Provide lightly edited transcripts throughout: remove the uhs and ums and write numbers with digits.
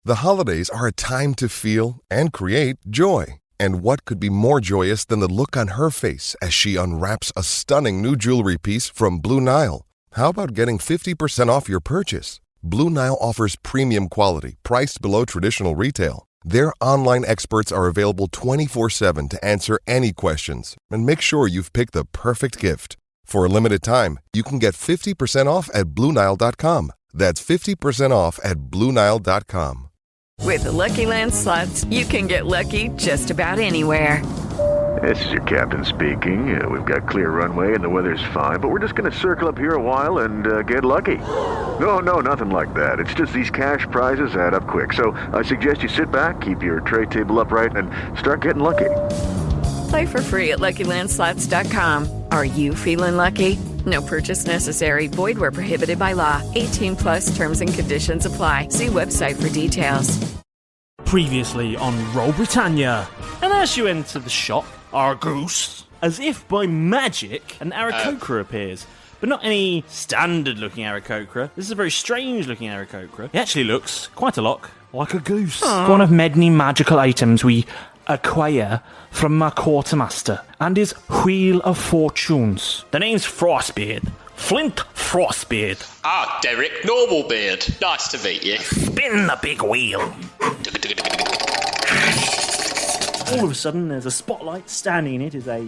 The holidays are a time to feel and create joy. And what could be more joyous than the look on her face as she unwraps a stunning new jewelry piece from Blue Nile? How about getting 50% off your purchase? Blue Nile offers premium quality, priced below traditional retail. Their online experts are available 24/7 to answer any questions and make sure you've picked the perfect gift. For a limited time, you can get 50% off at BlueNile.com. That's 50% off at BlueNile.com. With the Lucky Land Slots, you can get lucky just about anywhere. This is your captain speaking. We've got clear runway and the weather's fine, but we're just going to circle up here a while and get lucky. No, nothing like that. It's just these cash prizes add up quick. So I suggest you sit back, keep your tray table upright, and start getting lucky. Play for free at LuckyLandSlots.com. Are you feeling lucky? No purchase necessary. Void where prohibited by law. 18 plus terms and conditions apply. See website for details. Previously on Roll Britannia. And as you enter the shop, Arrrgoose, as if by magic, an Arrrgoose appears. But not any standard-looking Arrrgoose. This is a very strange-looking Arrrgoose. He actually looks quite a lot like a goose. One of many magical items we acquire from my Quartermaster and his Wheel of Fortunes. The name's Frostbeard. Flint Frostbeard. Ah, Derek, normal beard. Nice to meet you. Spin the big wheel. All of a sudden, there's a spotlight. Standing in it is a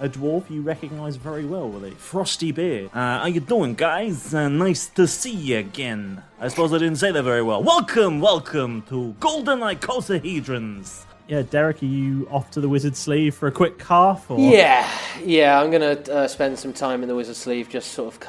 dwarf you recognise very well with a frosty beard. How you doing, guys? Nice to see you again. I suppose I didn't say that very well. Welcome to Golden Icosahedrons. Yeah, Derek, are you off to the Wizard's Sleeve for a quick calf? Or? Yeah, I'm going to spend some time in the Wizard's Sleeve just sort of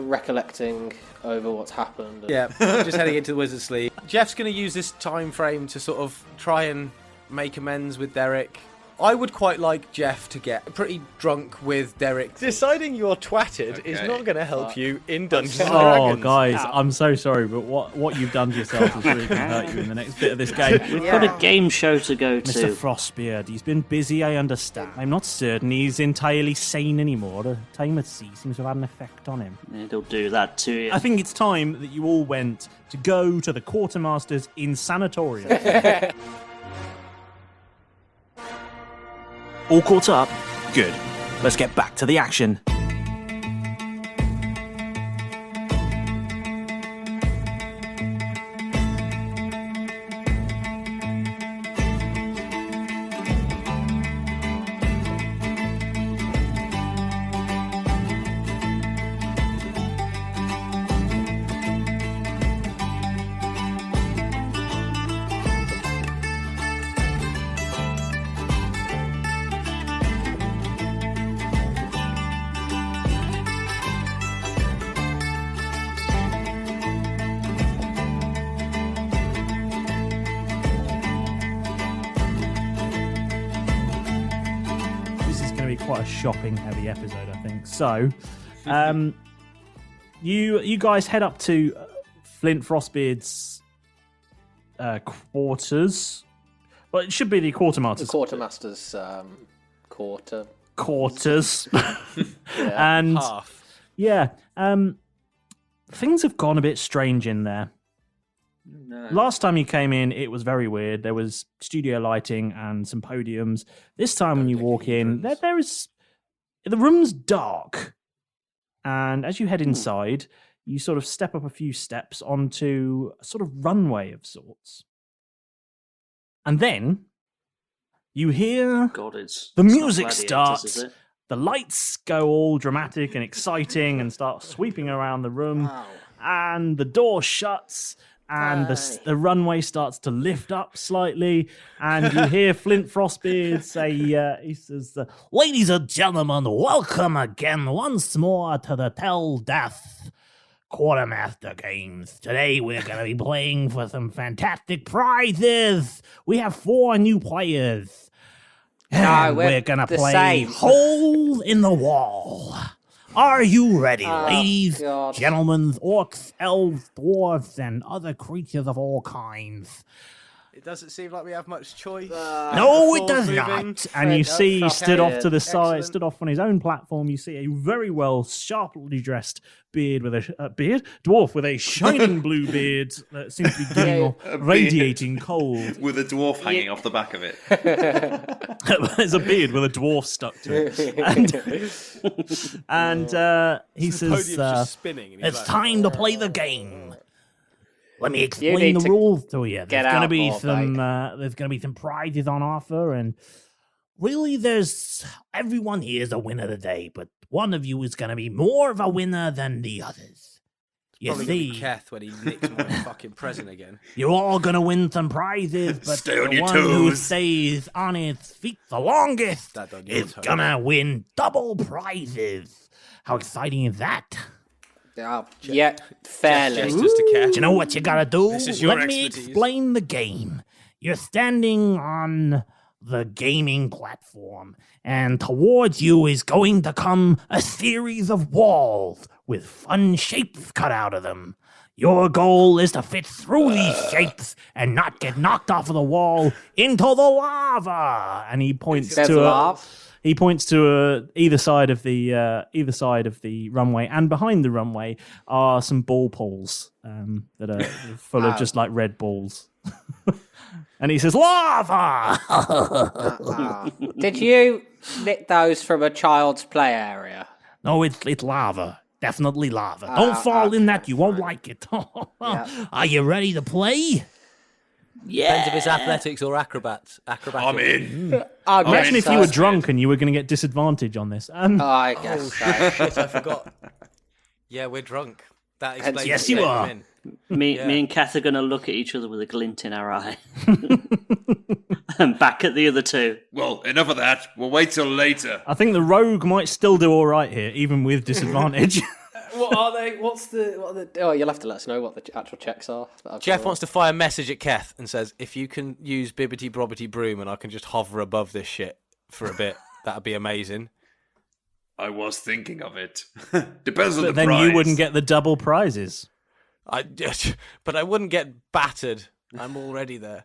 recollecting over what's happened. Yeah, just heading into the Wizard's Sleeve. Jeff's going to use this time frame to sort of try and make amends with Derek. I would quite like Jeff to get pretty drunk with Derek. Deciding you're twatted is not going to help you in Dungeons & Dragons. Oh, guys, I'm so sorry, but what you've done to yourself is really going to hurt you in the next bit of this game. We've got a game show to go to. Mr. Frostbeard, he's been busy, I understand. I'm not certain he's entirely sane anymore. The time at sea seems to have had an effect on him. It'll do that to you. I think it's time that you all went to go to the Quartermaster's Insanatorium. All caught up? Good. Let's get back to the action. Quite a shopping heavy episode, I think. So you guys head up to Flint Frostbeard's quarters. Well, it should be the Quartermaster's. The Quartermaster's quarters. And half. Yeah. Things have gone a bit strange in there. No. Last time you came in, it was very weird. There was studio lighting and some podiums. This time when you walk in, there is... The room's dark. And as you head inside, you sort of step up a few steps onto a sort of runway of sorts. And then you hear the music starts. The lights go all dramatic and exciting and start sweeping around the room. Wow. And the door shuts. And the runway starts to lift up slightly, and you hear Flint Frostbeard say, he says, "Ladies and gentlemen, welcome again once more to the Tel Dath Quartermaster games. Today we're going to be playing for some fantastic prizes. We have 4 new players. And we're going to play Hole in the Wall. Are you ready, ladies, gentlemen, orcs, elves, dwarves, and other creatures of all kinds? It doesn't seem like we have much choice. No, it does not. And you see, stood off to the side, Excellent. stood off on his own platform. You see a very well, sharply dressed beard with a dwarf with a shining blue beard that seems to be giving off radiating cold. With a dwarf hanging off the back of it. There's a beard with a dwarf stuck to it. And he says, just spinning. And he's "It's like, time to play the game. Let me You explain need the to rules to you. get There's going to out be more, some. There's going to be some prizes on offer, and really, there's everyone here is a winner today, but one of you is going to be more of a winner than the others. You probably gonna be see, Keth when he nicks my fucking present again. you're all going to win some prizes, but Stay on the your one who toes. stays on its feet the longest Stand on your is toes. gonna win double prizes. How exciting is that? Yeah, fairly. Gestures to Keth. Do you know what you gotta do? This is your Let me expertise. explain the game. You're standing on the gaming platform, and towards you is going to come a series of walls with fun shapes cut out of them. Your goal is to fit through these shapes and not get knocked off of the wall into the lava. And he points There's to lava. He points to either side of the runway, and behind the runway are some ball pools that are full of just like red balls. And he says, "Lava!" Did you nick those from a child's play area? No, it's lava. Definitely lava. Don't fall in that. You won't like it. Are you ready to play? Depends if it's athletics or acrobatics. I'm in. Imagine if you were so drunk and you were going to get disadvantage on this. I guess so. Shit, I forgot. Yeah, we're drunk. That explains. Yes, what you came are. in. Me and Keth are going to look at each other with a glint in our eye. And back at the other two. Well, enough of that. We'll wait till later. I think the rogue might still do all right here, even with disadvantage. What are they? What are the? Oh, you'll have to let us know what the actual checks are. Jeff wants to fire a message at Keth and says, if you can use Bibbity Brobbity Broom and I can just hover above this shit for a bit, that'd be amazing. I was thinking of it. Depends on But the then prize. you wouldn't get the double prizes. But I wouldn't get battered. I'm already there.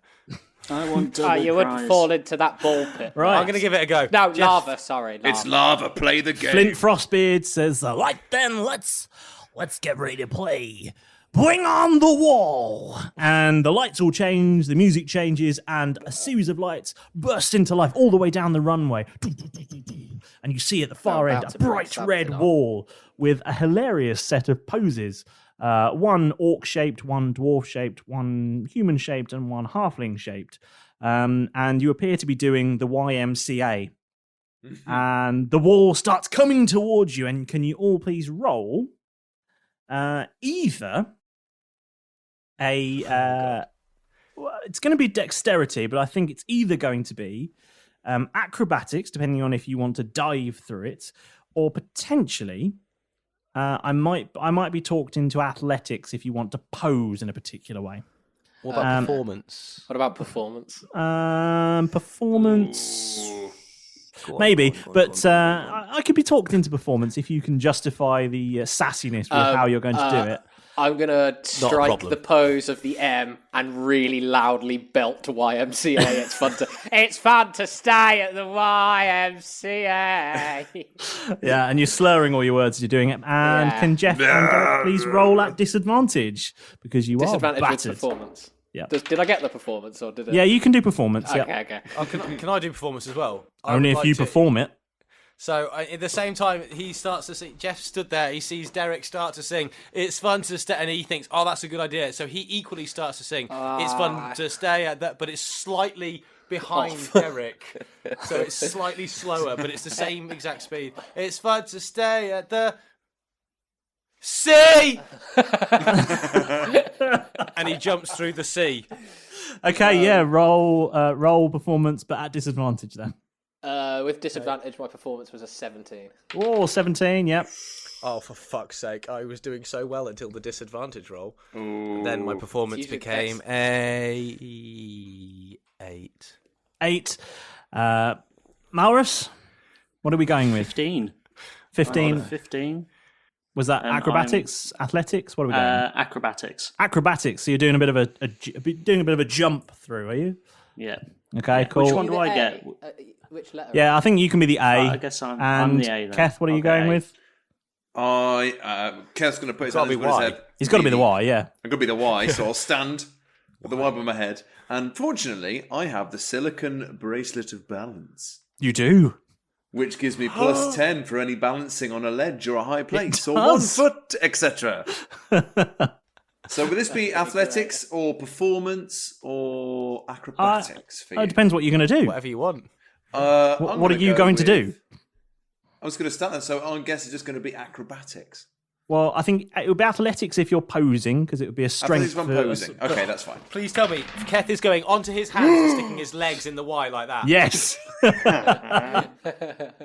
I want double you wouldn't prize. fall into that ball pit. Right. I'm going to give it a go. No, Jeff, lava. Sorry, lava. It's lava. Play the game. Flint Frostbeard says, "Right then, let's get ready to play. Bring on the wall!" And the lights all change, the music changes, and a series of lights burst into life all the way down the runway. And you see at the far end about a to break bright something red up. wall with a hilarious set of poses. One orc-shaped, one dwarf-shaped, one human-shaped, and one halfling-shaped. And you appear to be doing the YMCA. And the wall starts coming towards you. And can you all please roll either a... well, it's going to be dexterity, but I think it's either going to be acrobatics, depending on if you want to dive through it, or potentially... I might be talked into athletics if you want to pose in a particular way. What about performance? What about performance? Performance, Go on, maybe, go on, but go on. I could be talked into performance if you can justify the sassiness with how you're going to do it. I'm gonna strike problem. the pose of the M and really loudly belt to YMCA. It's fun to stay at the YMCA. Yeah, and you're slurring all your words as you're doing it. And can Jeff and Derek please roll at disadvantage because you Disadvantage are with battered. performance. Yeah. Did I get the performance or did it? Yeah, you can do performance. Okay, yeah. okay. Oh, can I do performance as well? I Only would if like you to- perform it. So at the same time, he starts to sing. Jeff stood there. He sees Derek start to sing. It's fun to stay, and he thinks, "Oh, that's a good idea." So he equally starts to sing. It's fun to stay at that, but it's slightly behind Derek, so it's slightly slower, but it's the same exact speed. It's fun to stay at the sea, and he jumps through the sea. Okay, roll performance, but at disadvantage then. With disadvantage, my performance was a 17. Oh, 17, yep. Oh, for fuck's sake! I was doing so well until the disadvantage roll. Then my performance It's usually became best. a 8. 8. Malrus, what are we going with? 15. 15. 15. Was that acrobatics, athletics? What are we doing? Acrobatics. Acrobatics. So you're doing a bit of a jump through, are you? Yeah. Okay, cool. Which one do I get? Which letter? Yeah, I think you can be the A. I guess I'm the A then. Keth, what are you going with? Keth's going to put his hand on his head. He's got to be the Y, yeah. I'm going to be the Y, so I'll stand with the Y by my head. And fortunately, I have the silicon bracelet of balance. You do. Which gives me plus 10 for any balancing on a ledge or a high place or 1 foot, etc. So would this be athletics or performance or acrobatics for you? It depends what you're going to do. Whatever you want. What are you going to do? I was going to start that, so I guess it's just going to be acrobatics. Well, I think it would be athletics if you're posing, because it would be a strength. Athletics when posing. Okay, that's fine. Please tell me, Keth is going onto his hands and sticking his legs in the Y like that. Yes.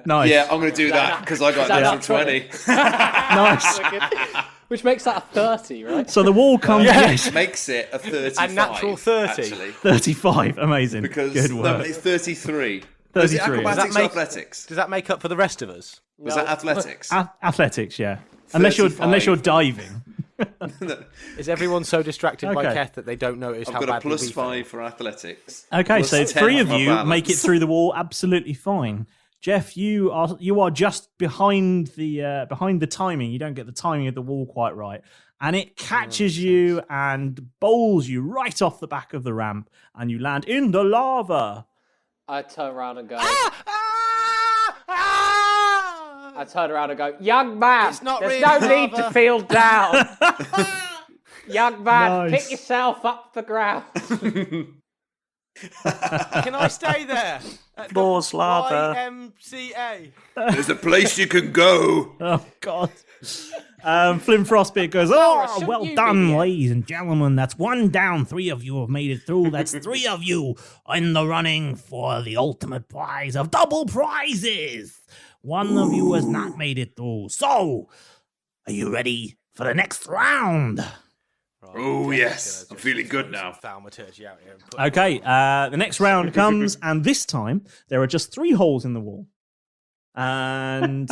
Nice. Yeah, I'm going to do that because I got a natural 20. Nice. Which makes that a 30, right? So the wall comes. Yes, makes it a 35. A natural 30. Actually. 35. Amazing. Because good work. No, it's 33. 33. Is it acrobatics or athletics? Does that make up for the rest of us? Was that athletics? Athletics, yeah. Unless you're diving. Is everyone so distracted by Keth that they don't notice how I've got a badly plus 5 for athletics. Okay, Plus so 10 three of for you balance. make it through the wall absolutely fine. Jeff, you are just behind the timing. You don't get the timing of the wall quite right, and it catches you and bowls you right off the back of the ramp, and you land in the lava. I turn around and go. I turn around and go, young man, there's really no lava. need to feel down. Young man, Nice. pick yourself up the ground. Can I stay there? At More's lava. YMCA. There's a place you can go. Oh God. Flynn Frostbeard goes, shouldn't well you be done, here?" ladies and gentlemen. That's 1 down. 3 of you have made it through. That's 3 of you in the running for the ultimate prize of double prizes. 1 of you has not made it through. So, are you ready for the next round? Oh, yes. I'm feeling good now. Thaumaturgy out here. Okay, the next round comes, and this time there are just 3 holes in the wall. And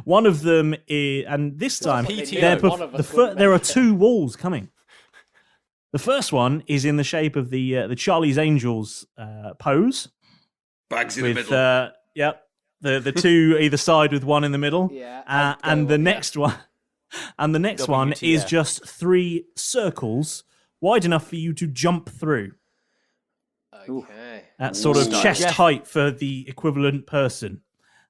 one of them is, and this time there are 2 walls coming. The first one is in the shape of the Charlie's Angels pose. Bags in the middle. Yep. The 2 either side with 1 in the middle. Yeah. And the next one is just 3 circles wide enough for you to jump through. Okay. That's sort of chest height for the equivalent person.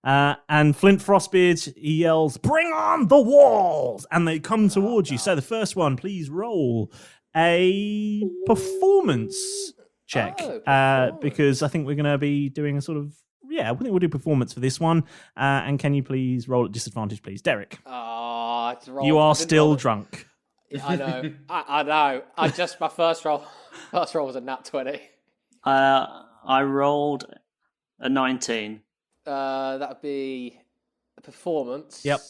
And Flint Frostbeard, he yells, "Bring on the walls!" And they come towards you. So the first one, please roll a performance check. Because I think we're going to be doing a sort of, I think we'll do performance for this one. And can you please roll at disadvantage, please? Derek. You are still drunk. I know. I know. My first roll was a nat 20. I rolled a 19. That would be a performance. Yep.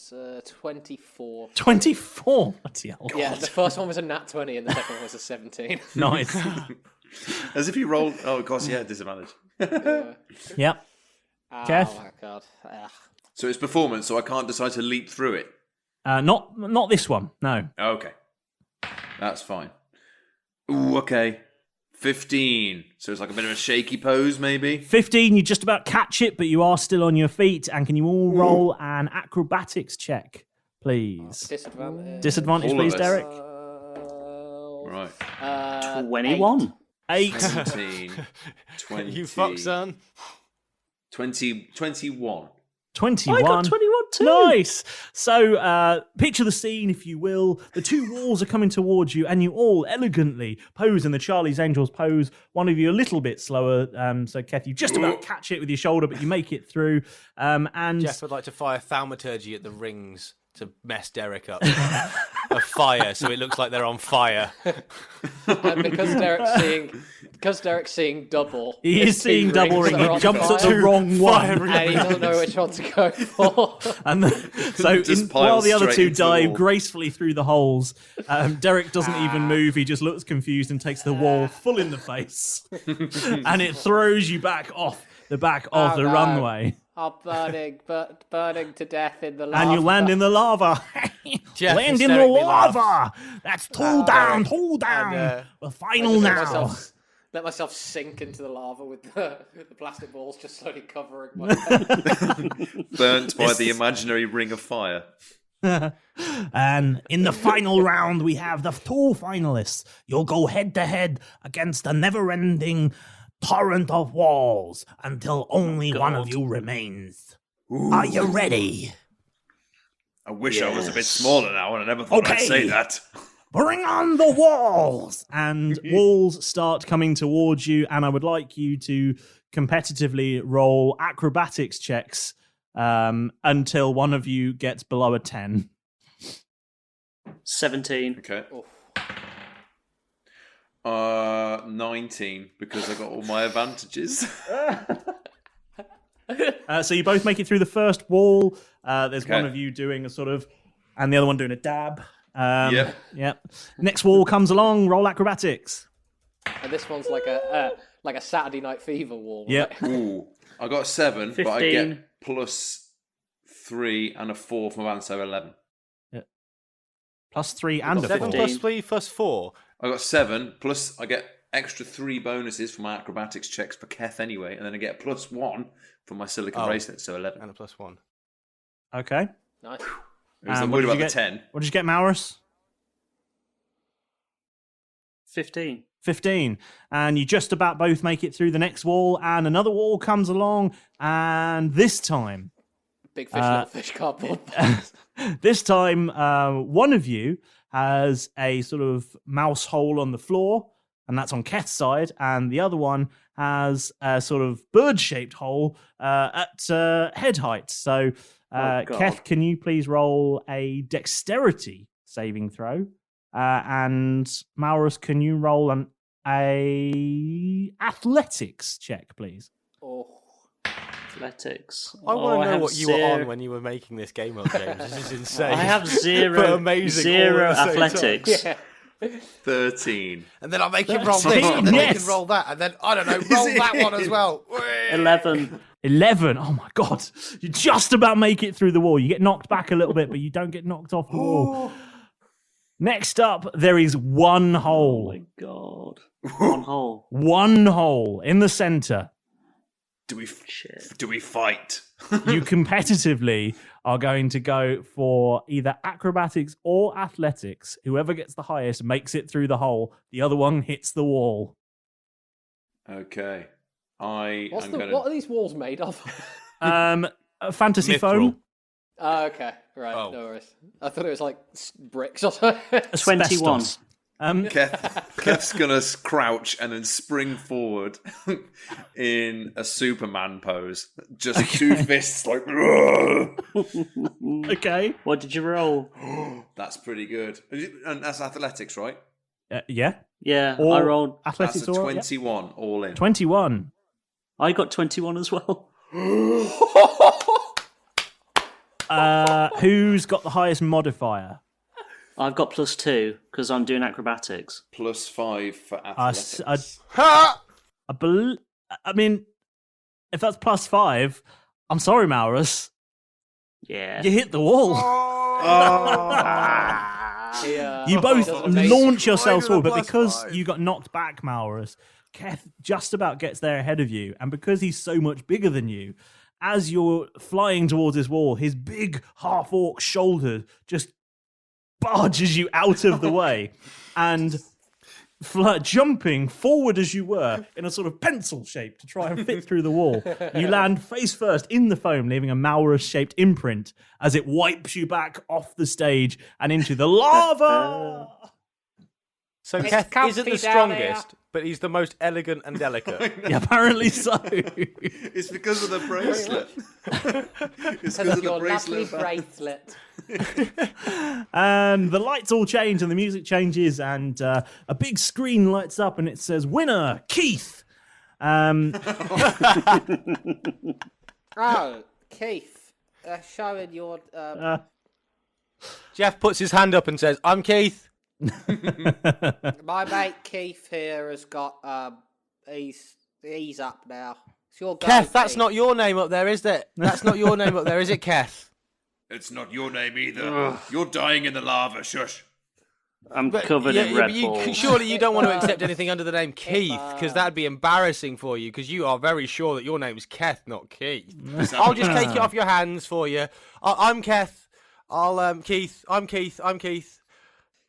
24. 24? Bloody hell. Yeah, the first one was a nat 20 and the second one was a 17. Nice. As if you rolled... Oh, of course, yeah, disadvantage. Yep. Keth? Oh, my God. Ugh. So it's performance, so I can't decide to leap through it. Not this one, no. Okay. That's fine. Ooh, okay. 15. So it's like a bit of a shaky pose, maybe? 15, you just about catch it, but you are still on your feet. And can you all roll an acrobatics check, please? Disadvantage. Disadvantage, All please, of us. Derek. Right. 21. 8. 17. 20. You fuck, son. 21. 21. I got 21 too. Nice. So, picture the scene, if you will. The 2 walls are coming towards you, and you all elegantly pose in the Charlie's Angels pose. One of you a little bit slower. So, Keth, you just about catch it with your shoulder, but you make it through. And Jeff would like to fire thaumaturgy at the rings to mess Derek up. A fire, so it looks like they're on fire. And because Derek's seeing double. He is seeing double ring. He jumps at the wrong one. And he doesn't know which one to go for. And while the other 2 dive gracefully through the holes, Derek doesn't even move. He just looks confused and takes the wall full in the face. And it throws you back off the back of the runway. are burning to death in the lava. And you land in the lava. Land in the lava. That's two down. The final now. Let myself sink into the lava with the plastic balls just slowly covering my head. Burnt by the imaginary ring of fire. And in the final round, we have the two finalists. You'll go head to head against a never-ending torrent of walls until only one of you remains. Ooh. Are you ready? I wish I was a bit smaller now, and I never thought I'd say that. Bring on the walls! And walls start coming towards you, and I would like you to competitively roll acrobatics checks until one of you gets below a 10. 17. Okay. 19, because I got all my advantages. So you both make it through the first wall. There's one of you doing a sort of, and the other one doing a dab. Yep. Next wall comes along. Roll acrobatics. And this one's like a Saturday Night Fever wall. Yep. Right? Ooh, I got 7, 15. but I get +3 and a 4 from my balance, so 11. Yep. +3 and a 4. 7 plus 3 plus 4. I got 7, plus I get extra 3 bonuses from my acrobatics checks for Keth anyway, and then I get +1 from my silicon bracelet, so 11. And a +1. Okay. Nice. I'm worried about the 10. What did you get, Malrus? 15. 15. And you just about both make it through the next wall, and another wall comes along, and this time... Big fish, little fish, cardboard. This time, one of you has a sort of mouse hole on the floor, and that's on Keth's side, and the other one has a sort of bird-shaped hole at head height. So, Keth, can you please roll a dexterity saving throw? And Malrus, can you roll an athletics check, please? Oh. Athletics. I want to know what you were on when you were making this game up, James. This is insane. I have zero athletics. Yeah. 13. And then I'll make him roll this, and then he can roll that, and then, I don't know, roll that one as well. 11. 11. Oh my God. You just about make it through the wall. You get knocked back a little bit, but you don't get knocked off the wall. Next up, there is one hole. Oh my God. One hole. One hole in the center. Do we fight? You competitively are going to go for either acrobatics or athletics. Whoever gets the highest makes it through the hole. The other one hits the wall. Okay. What are these walls made of? Fantasy Mithril. foam. Oh, okay. Right, no worries. I thought it was like bricks or something. 21. Keth's gonna crouch and then spring forward in a Superman pose. Just two fists like. Okay. What did you roll? That's pretty good. And that's athletics, right? Yeah. Yeah, Or I rolled. Athletics That's a or 21 all in. 21. I got 21 as well. Who's got the highest modifier? I've got +2 because I'm doing acrobatics. +5 for athletics. I mean, if that's +5, I'm sorry, Malrus. Yeah. You hit the wall. You both launch yourselves forward, but because you got knocked back, Malrus, Keth just about gets there ahead of you, and because he's so much bigger than you, as you're flying towards this wall, his big half-orc shoulder just barges you out of the way, and jumping forward as you were in a sort of pencil shape to try and fit through the wall, you land face first in the foam, leaving a Malrus-shaped imprint as it wipes you back off the stage and into the lava. So Keth isn't the strongest, but he's the most elegant and delicate. Yeah, apparently so. It's because of the bracelet. It's because of your lovely bracelet. And the lights all change and the music changes and a big screen lights up and it says, "Winner, Keith." Oh, Keith. Showing your... Jeff puts his hand up and says, "I'm Keith." My mate Keith here has got he's Ease up now. It's your guy. Keth, that's not your name up there, is it? That's not your name up there, is it, Keth? It's not your name either. You're dying in the lava. Shush. I'm covered in Red Bull. Surely you don't want to accept anything under the name Keith, because that'd be embarrassing for you, because you are very sure that your name's Keth, not Keith. I'll just take it off your hands for you. I'm Keth. Keith. I'm Keith. I'm Keith.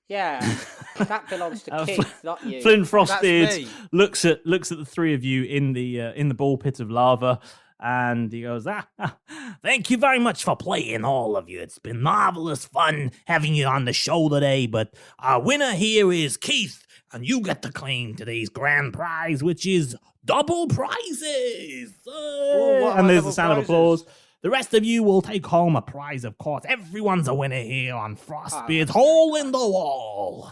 Yeah, that belongs to Keith, not you. Flynn Frostbeard looks at the three of you in the ball pit of lava, and he goes, thank you very much for playing, all of you. It's been marvelous fun having you on the show today, but our winner here is Keith, and you get to claim today's grand prize, which is double prizes. And there's the sound of applause. The rest of you will take home a prize, of course. Everyone's a winner here on Frostbeard's Hole in the Wall.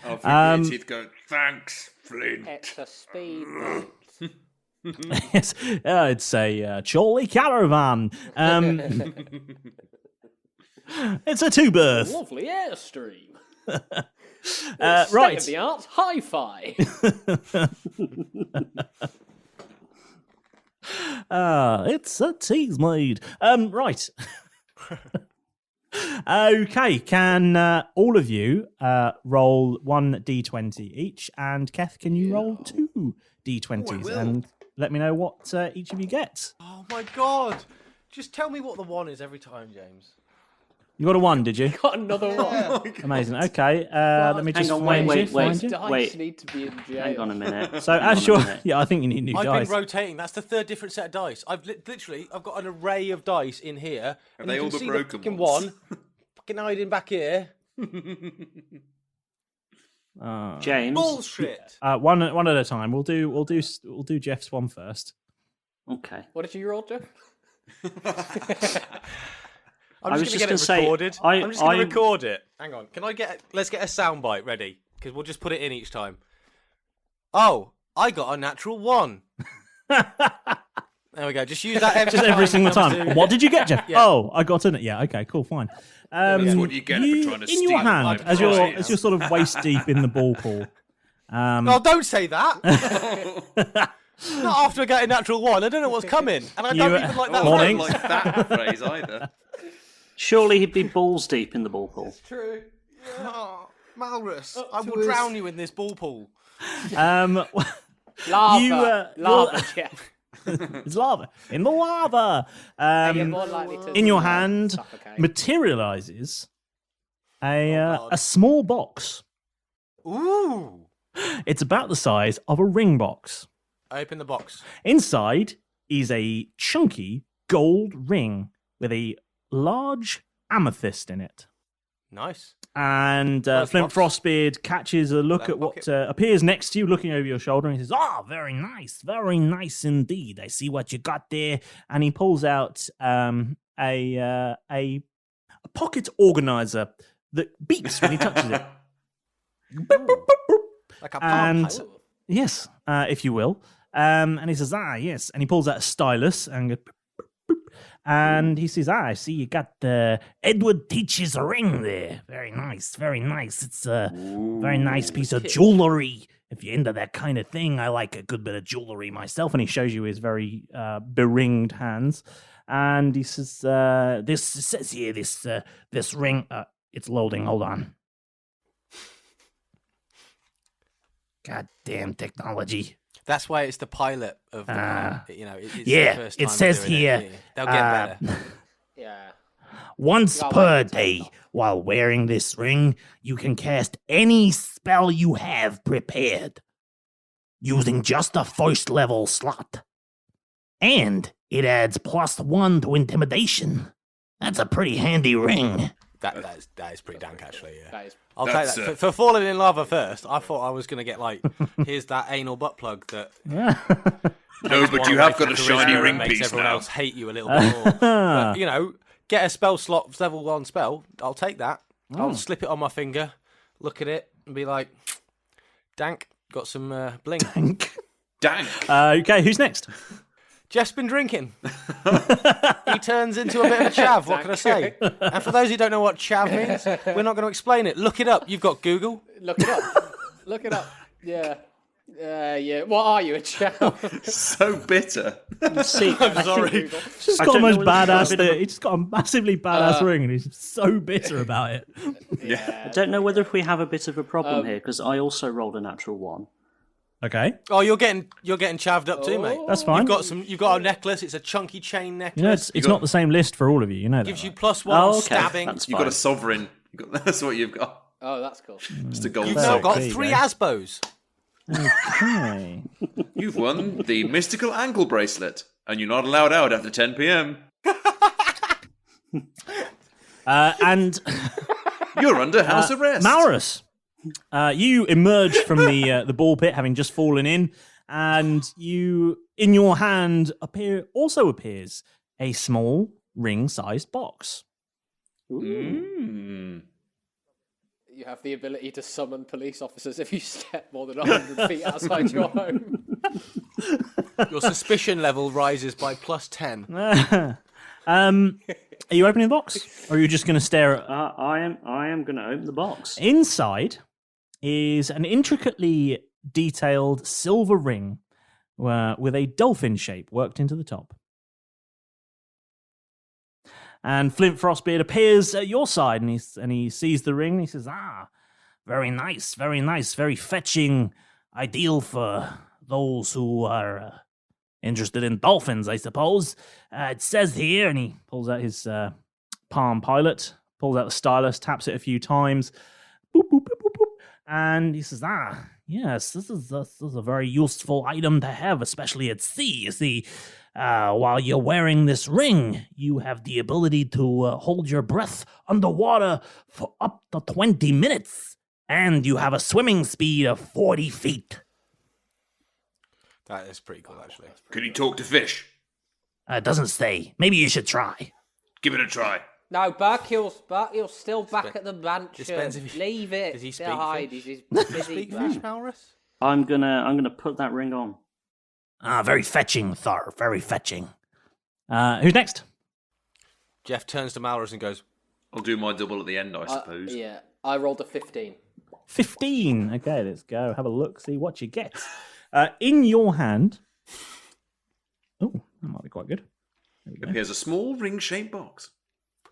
Oh, for teeth go, thanks, Flint. It's a speed. Yes, it's a Chorley caravan. It's a two-berth. Lovely airstream. Right. State-of-the-art hi-fi. It's a tease made. Right. Okay, can all of you roll 1d20 each, and Keth, can you roll 2 d20s and let me know what each of you get? Oh my god! Just tell me what the 1 is every time, James. You got a 1, did you? Got another one. Oh amazing. Okay, let me just wait. Dice need to be in jail. Hang on a minute. So as you're, I think you need new I've dice. been rotating. That's the third different set of dice. I've got an array of dice in here. Are they all the broken fucking ones? one fucking hiding back here. James. Bullshit. One at a time. We'll do Jeff's one first. Okay. What did you roll, Jeff? I'm just going to get it recorded. I'm just going to record it. Hang on. Let's get a soundbite ready, because we'll just put it in each time. Oh, I got a natural 1. There we go. Just use that every single time. What did you get, Jeff? Yeah. Oh, I got in it. Yeah. Okay. Cool. Fine. That's what you get for trying to in steal your hand my as you're prize. sort of waist deep in the ball pool. No, don't say that. Not after I get a natural 1. I don't know what's coming, and I don't even like that. Morning. I don't like that phrase either. Surely he'd be balls deep in the ball pool. It's true. Oh, Malrus, I will drown you in this ball pool. Lava. Lava, Jeff. It's lava. In the lava. You're more likely to In your hand suffocate. materializes a small box. Ooh. It's about the size of a ring box. Open the box. Inside is a chunky gold ring with a large amethyst in it. Nice. And Flint Frostbeard catches a look at what appears next to you, looking over your shoulder, and he says, very nice indeed. I see what you got there. And he pulls out a pocket organizer that beeps when he touches it. Boop, boop, boop, boop. Like a And pump. yes, if you will. And he says, yes. And he pulls out a stylus and goes, boop, boop, boop. And he says, I see you got the Edward Teach's ring there. Very nice, very nice. It's a very nice piece of jewelry. If you're into that kind of thing, I like a good bit of jewelry myself. And he shows you his very beringed hands. And he says, this says here, this ring, it's loading, hold on. Goddamn technology. That's why it's the pilot of the it's yeah, the first time it says doing here. It. They'll get better. Yeah. Once per day, while wearing this ring, you can cast any spell you have prepared, using just the first level slot. And it adds +1 to intimidation. That's a pretty handy ring. That is pretty dank, actually. Yeah. I'll That's, take that. For falling in lava first, I thought I was going to get here's that anal butt plug that. No, but you have got a shiny ring makes piece everyone now. else hate you a little bit more. But, get a spell slot level 1 spell. I'll take that. I'll slip it on my finger, look at it, and be like, dank. Got some bling. Dank. Okay, who's next? Jeff's been drinking. He turns into a bit of a chav, what can I say? And for those who don't know what chav means, we're not going to explain it. Look it up. You've got Google. Look it up. Look it up. Yeah. Yeah. What are you, a chow? So bitter. See, I'm sorry. He's just got the most badass thing. He's just got a massively badass ring, and he's so bitter about it. Yeah. I don't know whether if we have a bit of a problem here because I also rolled a natural 1. Okay. Oh, you're getting chavved up too, mate. That's fine. You've got a necklace. It's a chunky chain necklace. You know, it's not the same list for all of you. You know that. Gives you right? +1 stabbing. That's You've fine. got a sovereign. That's what you've got. Oh, that's cool. Just a gold You've now sovereign. got There you 3 go. Asbos. Okay. You've won the mystical ankle bracelet, and you're not allowed out after 10 p.m. And You're under house arrest. Malrus, you emerge from the ball pit, having just fallen in, and in your hand appears a small ring-sized box. Mm. You have the ability to summon police officers if you step more than 100 feet outside your home. Your suspicion level rises by +10. Are you opening the box, or are you just going to stare at? I am going to open the box. Inside is an intricately detailed silver ring with a dolphin shape worked into the top. And Flint Frostbeard appears at your side, and he sees the ring. And he says, very nice, very fetching, ideal for those who are interested in dolphins, I suppose. It says here," and he pulls out his Palm Pilot, pulls out the stylus, taps it a few times, boop, boop, boop, boop, boop, and he says, yes, this is a very useful item to have, especially at sea. You see, while you're wearing this ring, you have the ability to hold your breath underwater for up to 20 minutes, and you have a swimming speed of 40 feet. That is pretty cool, actually. Can you talk to fish? It doesn't say. Maybe you should try. Give it a try. No, Barkeel's still back at the mansion. Depends if Leave it. Does he speak hide. fish? He's Does he busy. speak fish, Malrus? I'm gonna put that ring on. Very fetching, Thar. Very fetching. Who's next? Jeff turns to Malrus and goes, I'll do my double at the end, I suppose. Yeah, I rolled a 15. 15. Okay, let's go. Have a look, see what you get. In your hand. Oh, that might be quite good. There we go. Appears a small ring-shaped box.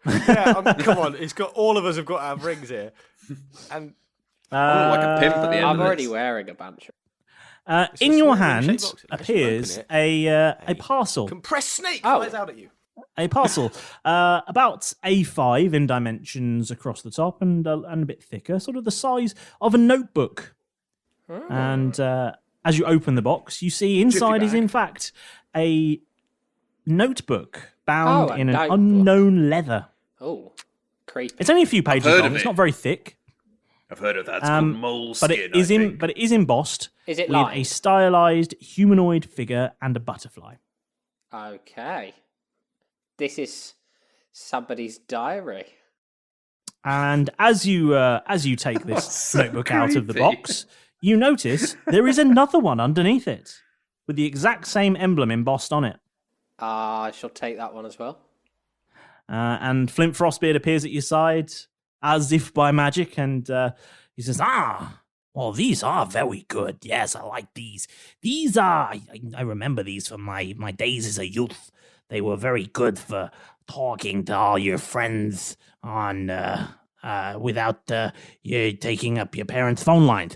yeah, come on. It's got all of us have got our rings here. And I'm like a pimp at the end I'm of already this. wearing a banjo. In a your small hand ring-shaped box. As you appears open it, a parcel. compressed snake Oh. flies out at you. A parcel, about A5 in dimensions across the top, and a bit thicker, sort of the size of a notebook. And as you open the box, you see inside is bag. in fact a notebook bound Oh, a in an notebook. unknown leather. Oh, creepy. It's only a few pages heard long. of It's it. not very thick, I've heard of that. It's called but moleskin, it is but it is embossed Is it with a lined? stylized humanoid figure and a butterfly. Okay. This is somebody's diary. And as you take this so notebook out of the creepy. box, you notice there is another one underneath it with the exact same emblem embossed on it. I shall take that one as well. And Flint Frostbeard appears at your side as if by magic, and he says, well, these are very good. Yes, I like these. These are, I remember these from my days as a youth. They were very good for talking to all your friends on without you taking up your parents' phone lines.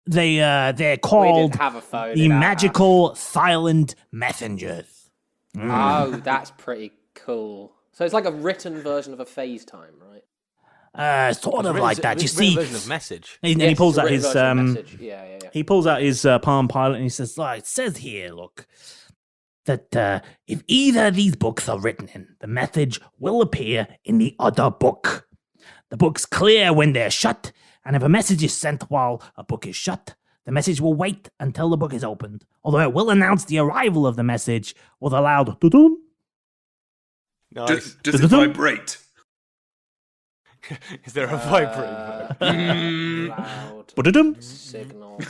They're We called didn't have a phone. the in our magical silent messengers. house. Oh, that's pretty cool. So it's like a written version of a FaceTime, right? Sort of like that. You It's a written see, version of message. and Yes, he pulls it's a out written his version of message. Yeah. he pulls out his Palm Pilot and he says, it says here, look, that if either of these books are written in, the message will appear in the other book. The book's clear when they're shut, and if a message is sent while a book is shut, the message will wait until the book is opened, although it will announce the arrival of the message with a loud doo-doo. Nice. Does it vibrate? Is there a vibrating? Loud Ba-da-dum. signal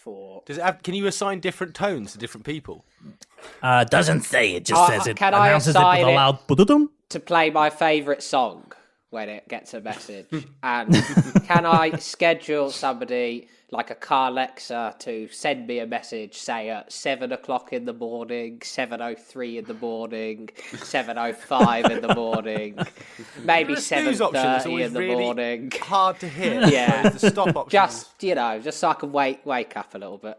for. Does it have? Can you assign different tones to different people? Doesn't say, it just says it Can I announces it with assign a it? loud ba-da-dum. To play my favourite song. when it gets a message? And can I schedule somebody like a car Alexa to send me a message, say at 7 o'clock in the morning, 7:03 in the morning, 7:05 in the morning, maybe 7:30 in the morning? Hard to hit. Yeah, the stop option. Just so I can wake up a little bit.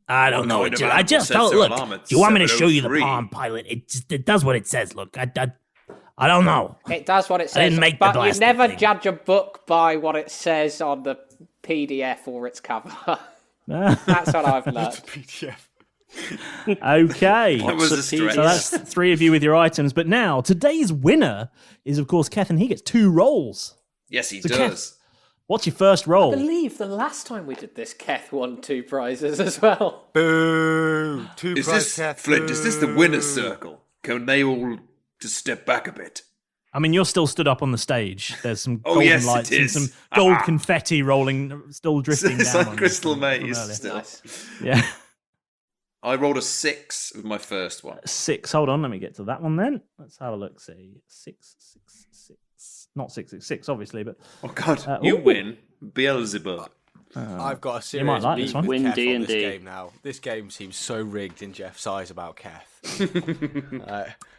I don't know. I just felt. Look, do you want me to show you the Palm Pilot? It does what it says. Look, I don't know. It does what it says. I didn't make but the you never thing. judge a book by what it says on the PDF or its cover. That's what I've learned. PDF. Okay. That was a stretch. So that's 3 of you with your items. But now, today's winner is, of course, Keth, and he gets 2 rolls. Yes, he So does. Keth, what's your first roll? I believe the last time we did this, Keth won 2 prizes as well. Boo! 2 Is prizes, this, Keth. Flint, is this the winner's circle? Can they all just step back a bit? I mean, you're still stood up on the stage. There's some Oh, golden yes, it lights and is. some gold confetti rolling, still drifting It's down. like on Crystal you from Maze earlier. still. Nice. Yeah. I rolled a 6 with my first one. 6. Hold on, let me get to that one then. Let's have a look. See, 6. Not 666, obviously, but Oh God, you ooh. win, Beelzebub. I've got a serious might like beef this one. with Win Keth on D&D. this game now. This game seems so rigged in Jeff's eyes about Keth.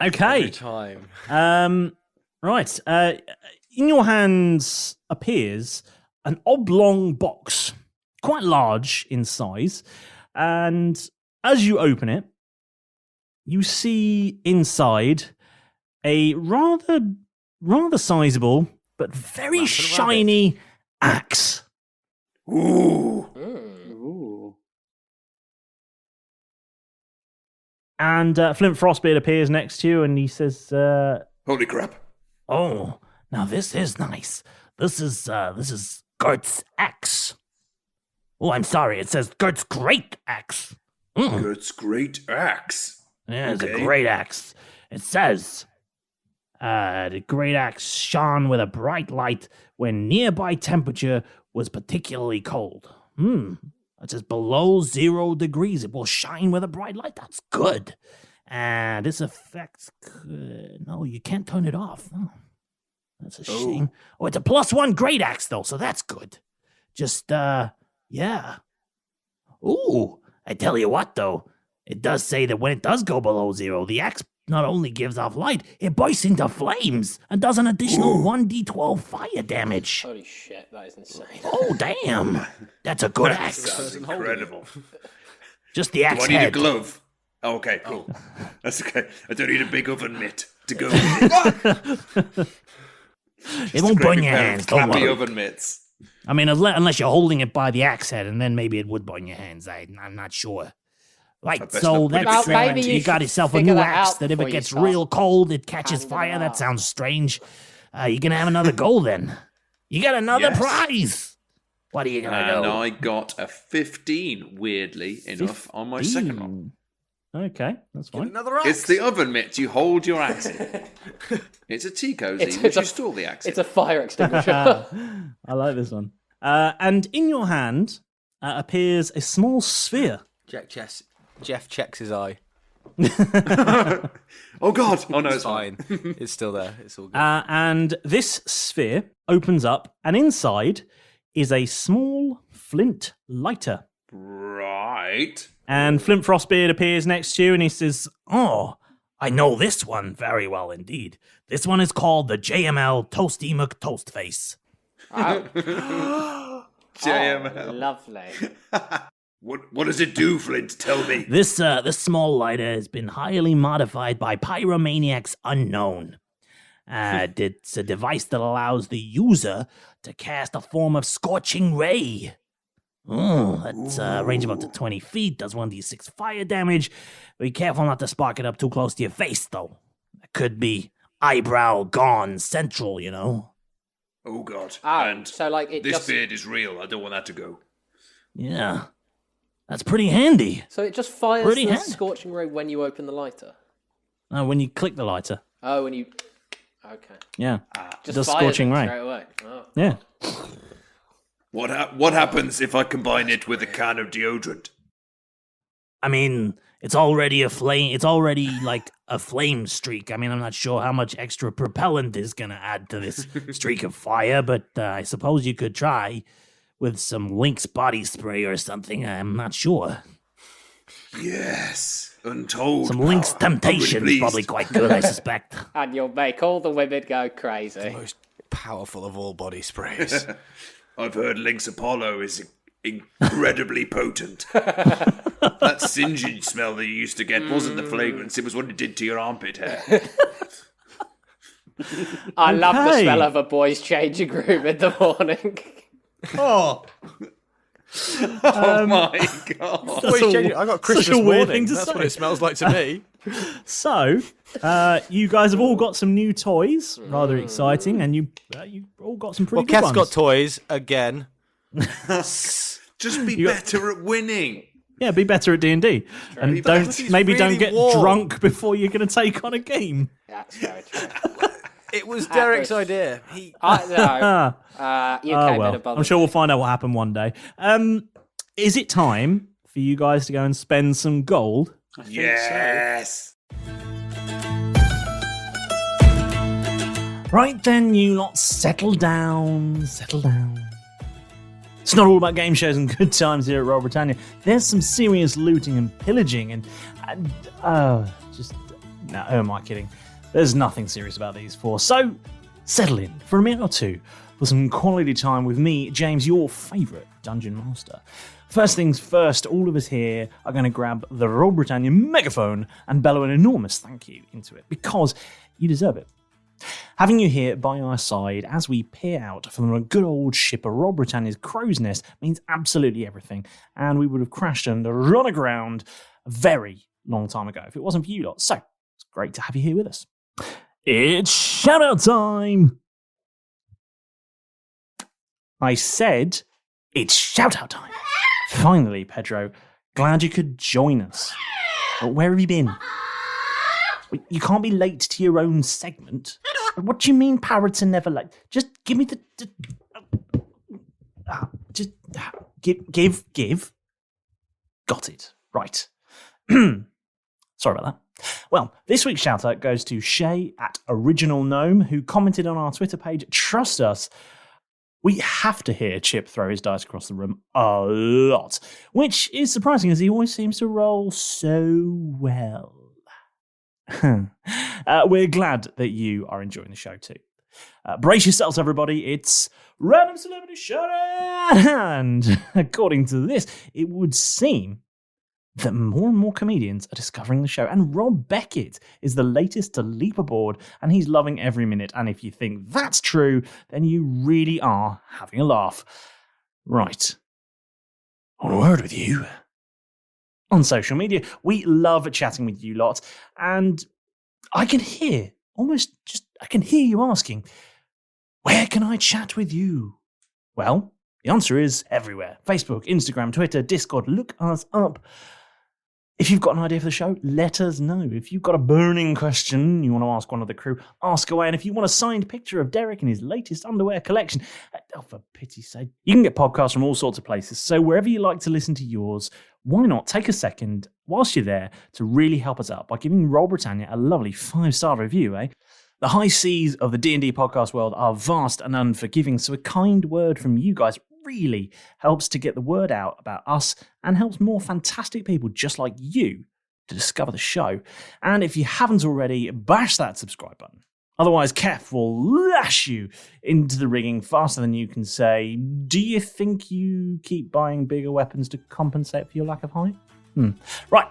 okay. Every time. Right. In your hands appears an oblong box, quite large in size, and as you open it, you see inside a rather sizable but very shiny axe. Ooh. Ooh. And Flint Frostbeard appears next to you, and he says, Holy crap. Oh, now this is nice. This is Gert's axe. Oh, I'm sorry. It says Gert's great axe. Gert's great axe. Yeah, it's Okay. a great axe. It says, the great axe shone with a bright light when nearby temperature was particularly cold. It says below 0 degrees. It will shine with a bright light. That's good. This effect, no, you can't turn it off. Oh, that's a shame. Oh, it's a +1 great axe, though, so that's good. Just, yeah. Ooh, I tell you what, though. It does say that when it does go below 0, the axe not only gives off light, it bursts into flames and does an additional 1d12 fire damage. Holy shit, that is insane. Oh, damn. That's a good axe. Sounds incredible. Just the axe Do I need head. a glove? Oh, okay, cool. That's okay. I don't need a big oven mitt to go with it. It won't burn your Pair of hands, don't clappy worry. oven mitts. I mean, unless you're holding it by the axe head, and then maybe it would burn your hands. I'm not sure. Right, best so not put it that's Well, maybe you you got should yourself a figure new that axe out that if before it you gets start real cold, it catches handing fire. it That out. sounds strange. You're gonna have another goal then. You got another Yes. prize. What are you gonna And go? I got a 15, weirdly enough, on my second one. okay, that's fine. Another axe. It's the oven mitt you hold your axe in. It's a tea cozy, It's which a- you store the axe in. It's a fire extinguisher. I like this one. And in your hand appears a small sphere. Jeff checks his eye. Oh, God. Oh, no, It's it's fine. fine. It's still there. It's all good. And this sphere opens up, and inside is a small flint lighter. Right. And Flint Frostbeard appears next to you, and he says, Oh, I know this one very well indeed. This one is called the JML Toasty McToastface. JML. Oh, lovely. What does it do, Flint? Tell me. This small lighter has been highly modified by pyromaniacs unknown. It's a device that allows the user to cast a form of scorching ray. That's a range of up to 20 feet, does 1d6 fire damage. Be careful not to spark it up too close to your face, though. It could be eyebrow gone central, you know? Oh, God. Oh, and so, like, it this just... beard is real. I don't want that to go. Yeah. That's pretty handy. So it just fires Pretty the handy. scorching ray when you open the lighter? when you click the lighter. Oh, when you... Okay. Yeah. Just does fires scorching it ray. straight away. Oh. Yeah. What happens if I combine it with a can of deodorant? I mean, It's already a flame. It's already like a flame streak. I mean, I'm not sure how much extra propellant is going to add to this streak of fire, but I suppose you could try with some Lynx body spray or something. I'm not sure. Yes, untold. Some Lynx Temptation is probably quite good, I suspect. And you'll make all the women go crazy. The most powerful of all body sprays. I've heard Lynx Apollo is incredibly potent. That singeing smell that you used to get wasn't the fragrance, it was what it did to your armpit hair. I love the smell of a boy's changing room in the morning. Oh. Oh my god. I got Christmas morning. That's what it smells like to me. So, you guys have all got some new toys, rather exciting, and you all got some pretty good Keth's ones. got toys again. Just be better at winning. Yeah, be better at D&D, and don't get warm. drunk before you're going to take on a game. That's very true. It was Derek's idea. You came in above. I'm sure we'll find out what happened one day. Is it time for you guys to go and spend some gold? I think Yes. Right then, you lot, settle down. It's not all about game shows and good times here at Roll Britannia. There's some serious looting and pillaging and who am I kidding? There's nothing serious about these four. So, settle in for a minute or two for some quality time with me, James, your favourite Dungeon Master. First things first, all of us here are going to grab the Roll Britannia megaphone and bellow an enormous thank you into it, because you deserve it. Having you here by our side as we peer out from the good old ship of Roll Britannia's crow's nest means absolutely everything, and we would have crashed and run aground a very long time ago if it wasn't for you lot. So, it's great to have you here with us. It's shout-out time! I said, it's shout-out time. Finally, Pedro, glad you could join us. But where have you been? You can't be late to your own segment. What do you mean parrots are never late? Just give me give. Got it. Right. Sorry about that. Well, this week's shout-out goes to Shay at Original Gnome, who commented on our Twitter page, trust us, we have to hear Chip throw his dice across the room a lot, which is surprising as he always seems to roll so well. We're glad that you are enjoying the show too. Brace yourselves, everybody. It's Random Celebrity Shout-Out! And according to this, it would seem that more and more comedians are discovering the show, and Rob Beckett is the latest to leap aboard, and he's loving every minute. And if you think that's true, then you really are having a laugh. Right. On a word with you. On social media, we love chatting with you lot, and I can hear you asking, where can I chat with you? Well, the answer is everywhere. Facebook, Instagram, Twitter, Discord, look us up. If you've got an idea for the show, let us know. If you've got a burning question you want to ask one of the crew, ask away. And if you want a signed picture of Derek in his latest underwear collection, for pity's sake, you can get podcasts from all sorts of places. So wherever you like to listen to yours, why not take a second whilst you're there to really help us out by giving Roll Britannia a lovely 5-star review, eh? The high seas of the D&D podcast world are vast and unforgiving, so a kind word from you guys really helps to get the word out about us and helps more fantastic people just like you to discover the show. And if you haven't already, bash that subscribe button. Otherwise, Keth will lash you into the rigging faster than you can say, do you think you keep buying bigger weapons to compensate for your lack of height? Right,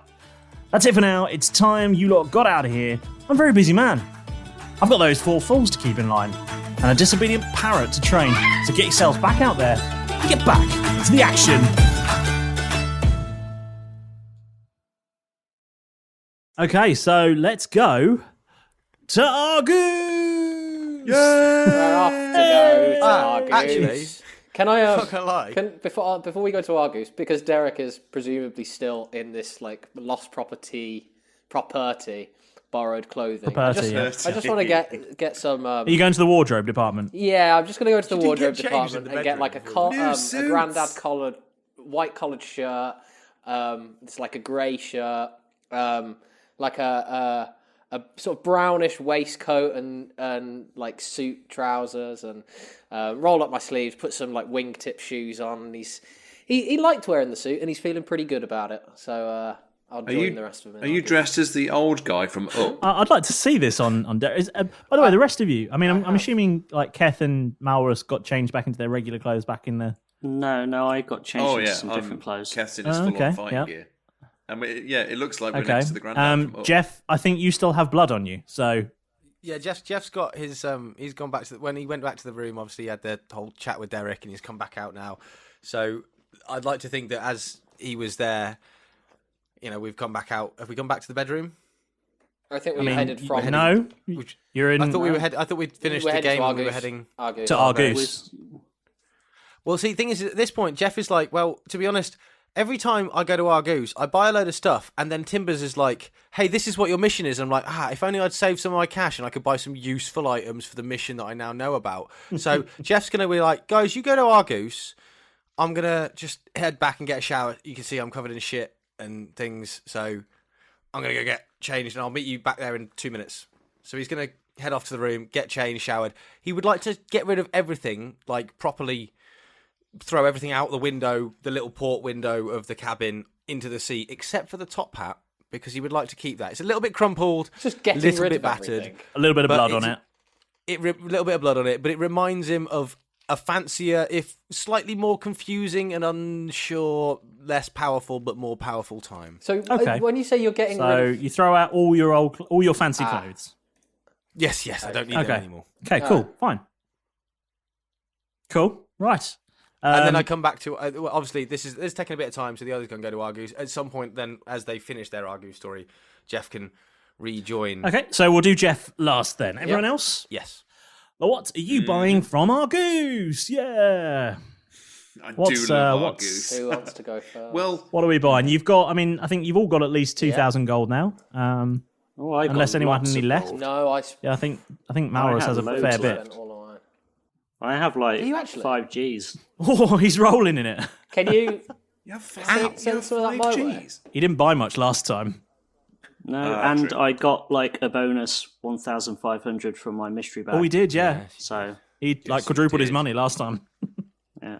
that's it for now. It's time you lot got out of here. I'm a very busy man. I've got those 4 fools to keep in line and a disobedient parrot to train. So get yourselves back out there and get back to the action. Okay, so let's go to Arrrgoose! We're off to go to Arrrgoose. Actually, can I not gonna lie. Before we go to Arrrgoose, because Derek is presumably still in this like lost property, borrowed clothing. I just want to get some. Are you going to the wardrobe department? Yeah, I'm just going to go to the wardrobe department and get like a granddad white collared shirt. It's like a grey shirt, like a sort of brownish waistcoat and like suit trousers, and roll up my sleeves, put some like wingtip shoes on, and he liked wearing the suit, and he's feeling pretty good about it. So I'll join the rest of them. Are you dressed as the old guy from Up? I'd like to see this on Derek. By the way, the rest of you, I mean, I'm assuming like Keth and Malrus got changed back into their regular clothes back in the... No, I got changed into some different clothes. Keth's in his full-on fighting gear. And it looks like we're next to the granddad from Up. Jeff, I think you still have blood on you, so... Yeah, Jeff's got his. He's gone back to when he went back to the room. Obviously, he had the whole chat with Derek, and he's come back out now. So I'd like to think that as he was there, we've come back out. Have we gone back to the bedroom? I think we headed from. No, you're in. I thought we'd finished the game and we were heading to Arrrgoose. Well, see, the thing is, at this point, Jeff is like, well, to be honest, every time I go to Arrrgoose, I buy a load of stuff, and then Timbers is like, hey, this is what your mission is. And I'm like, if only I'd saved some of my cash and I could buy some useful items for the mission that I now know about. So Jeff's going to be like, guys, you go to Arrrgoose. I'm going to just head back and get a shower. You can see I'm covered in shit and things, so I'm going to go get changed, and I'll meet you back there in 2 minutes. So he's going to head off to the room, get changed, showered. He would like to get rid of everything, like properly throw everything out the window, the little port window of the cabin into the sea, except for the top hat, because he would like to keep that. It's a little bit crumpled, just getting little rid bit of battered, everything. A little bit of blood on it. A little bit of blood on it, but it reminds him of a fancier, if slightly more confusing and unsure, less powerful but more powerful time. So when you say you're getting rid of... you throw out all your fancy clothes. Yes, I don't need them anymore. Okay, cool, fine. Cool, right. And then I come back to obviously this is taking a bit of time, so the others can go to Arrrgoose at some point. Then, as they finish their Arrrgoose story, Jeff can rejoin. Okay, so we'll do Jeff last then. Everyone else? Yes. Well, what are you buying from Arrrgoose? Yeah. I do love Arrrgoose. Who wants to go first? Well, what are we buying? You've got. I mean, I think you've all got at least 2,000 gold now. Unless anyone had any left. No, I think Malrus has a fair bit. I have like 5 Gs. Oh, he's rolling in it. Can you send some of that my way? He didn't buy much last time. No, and true. I got like a bonus 1,500 from my mystery bag. Oh, he did, yeah. So he quadrupled his money last time. Yeah.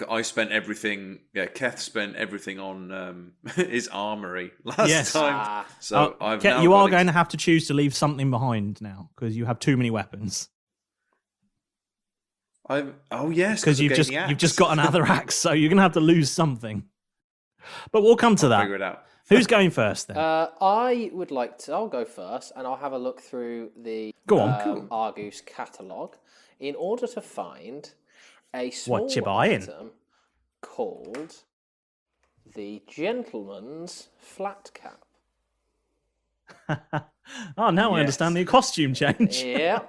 I spent everything. Yeah, Keth spent everything on his armory last time. So I've Keth, you are going to have to choose to leave something behind now because you have too many weapons. Because you've just got another axe, so you're going to have to lose something. But we'll come to that. Figure it out. Who's going first then? I would like to. I'll go first, and I'll have a look through the Arrrgoose catalogue in order to find a small item called the Gentleman's Flat Cap. Oh, now I understand the costume change. Yeah,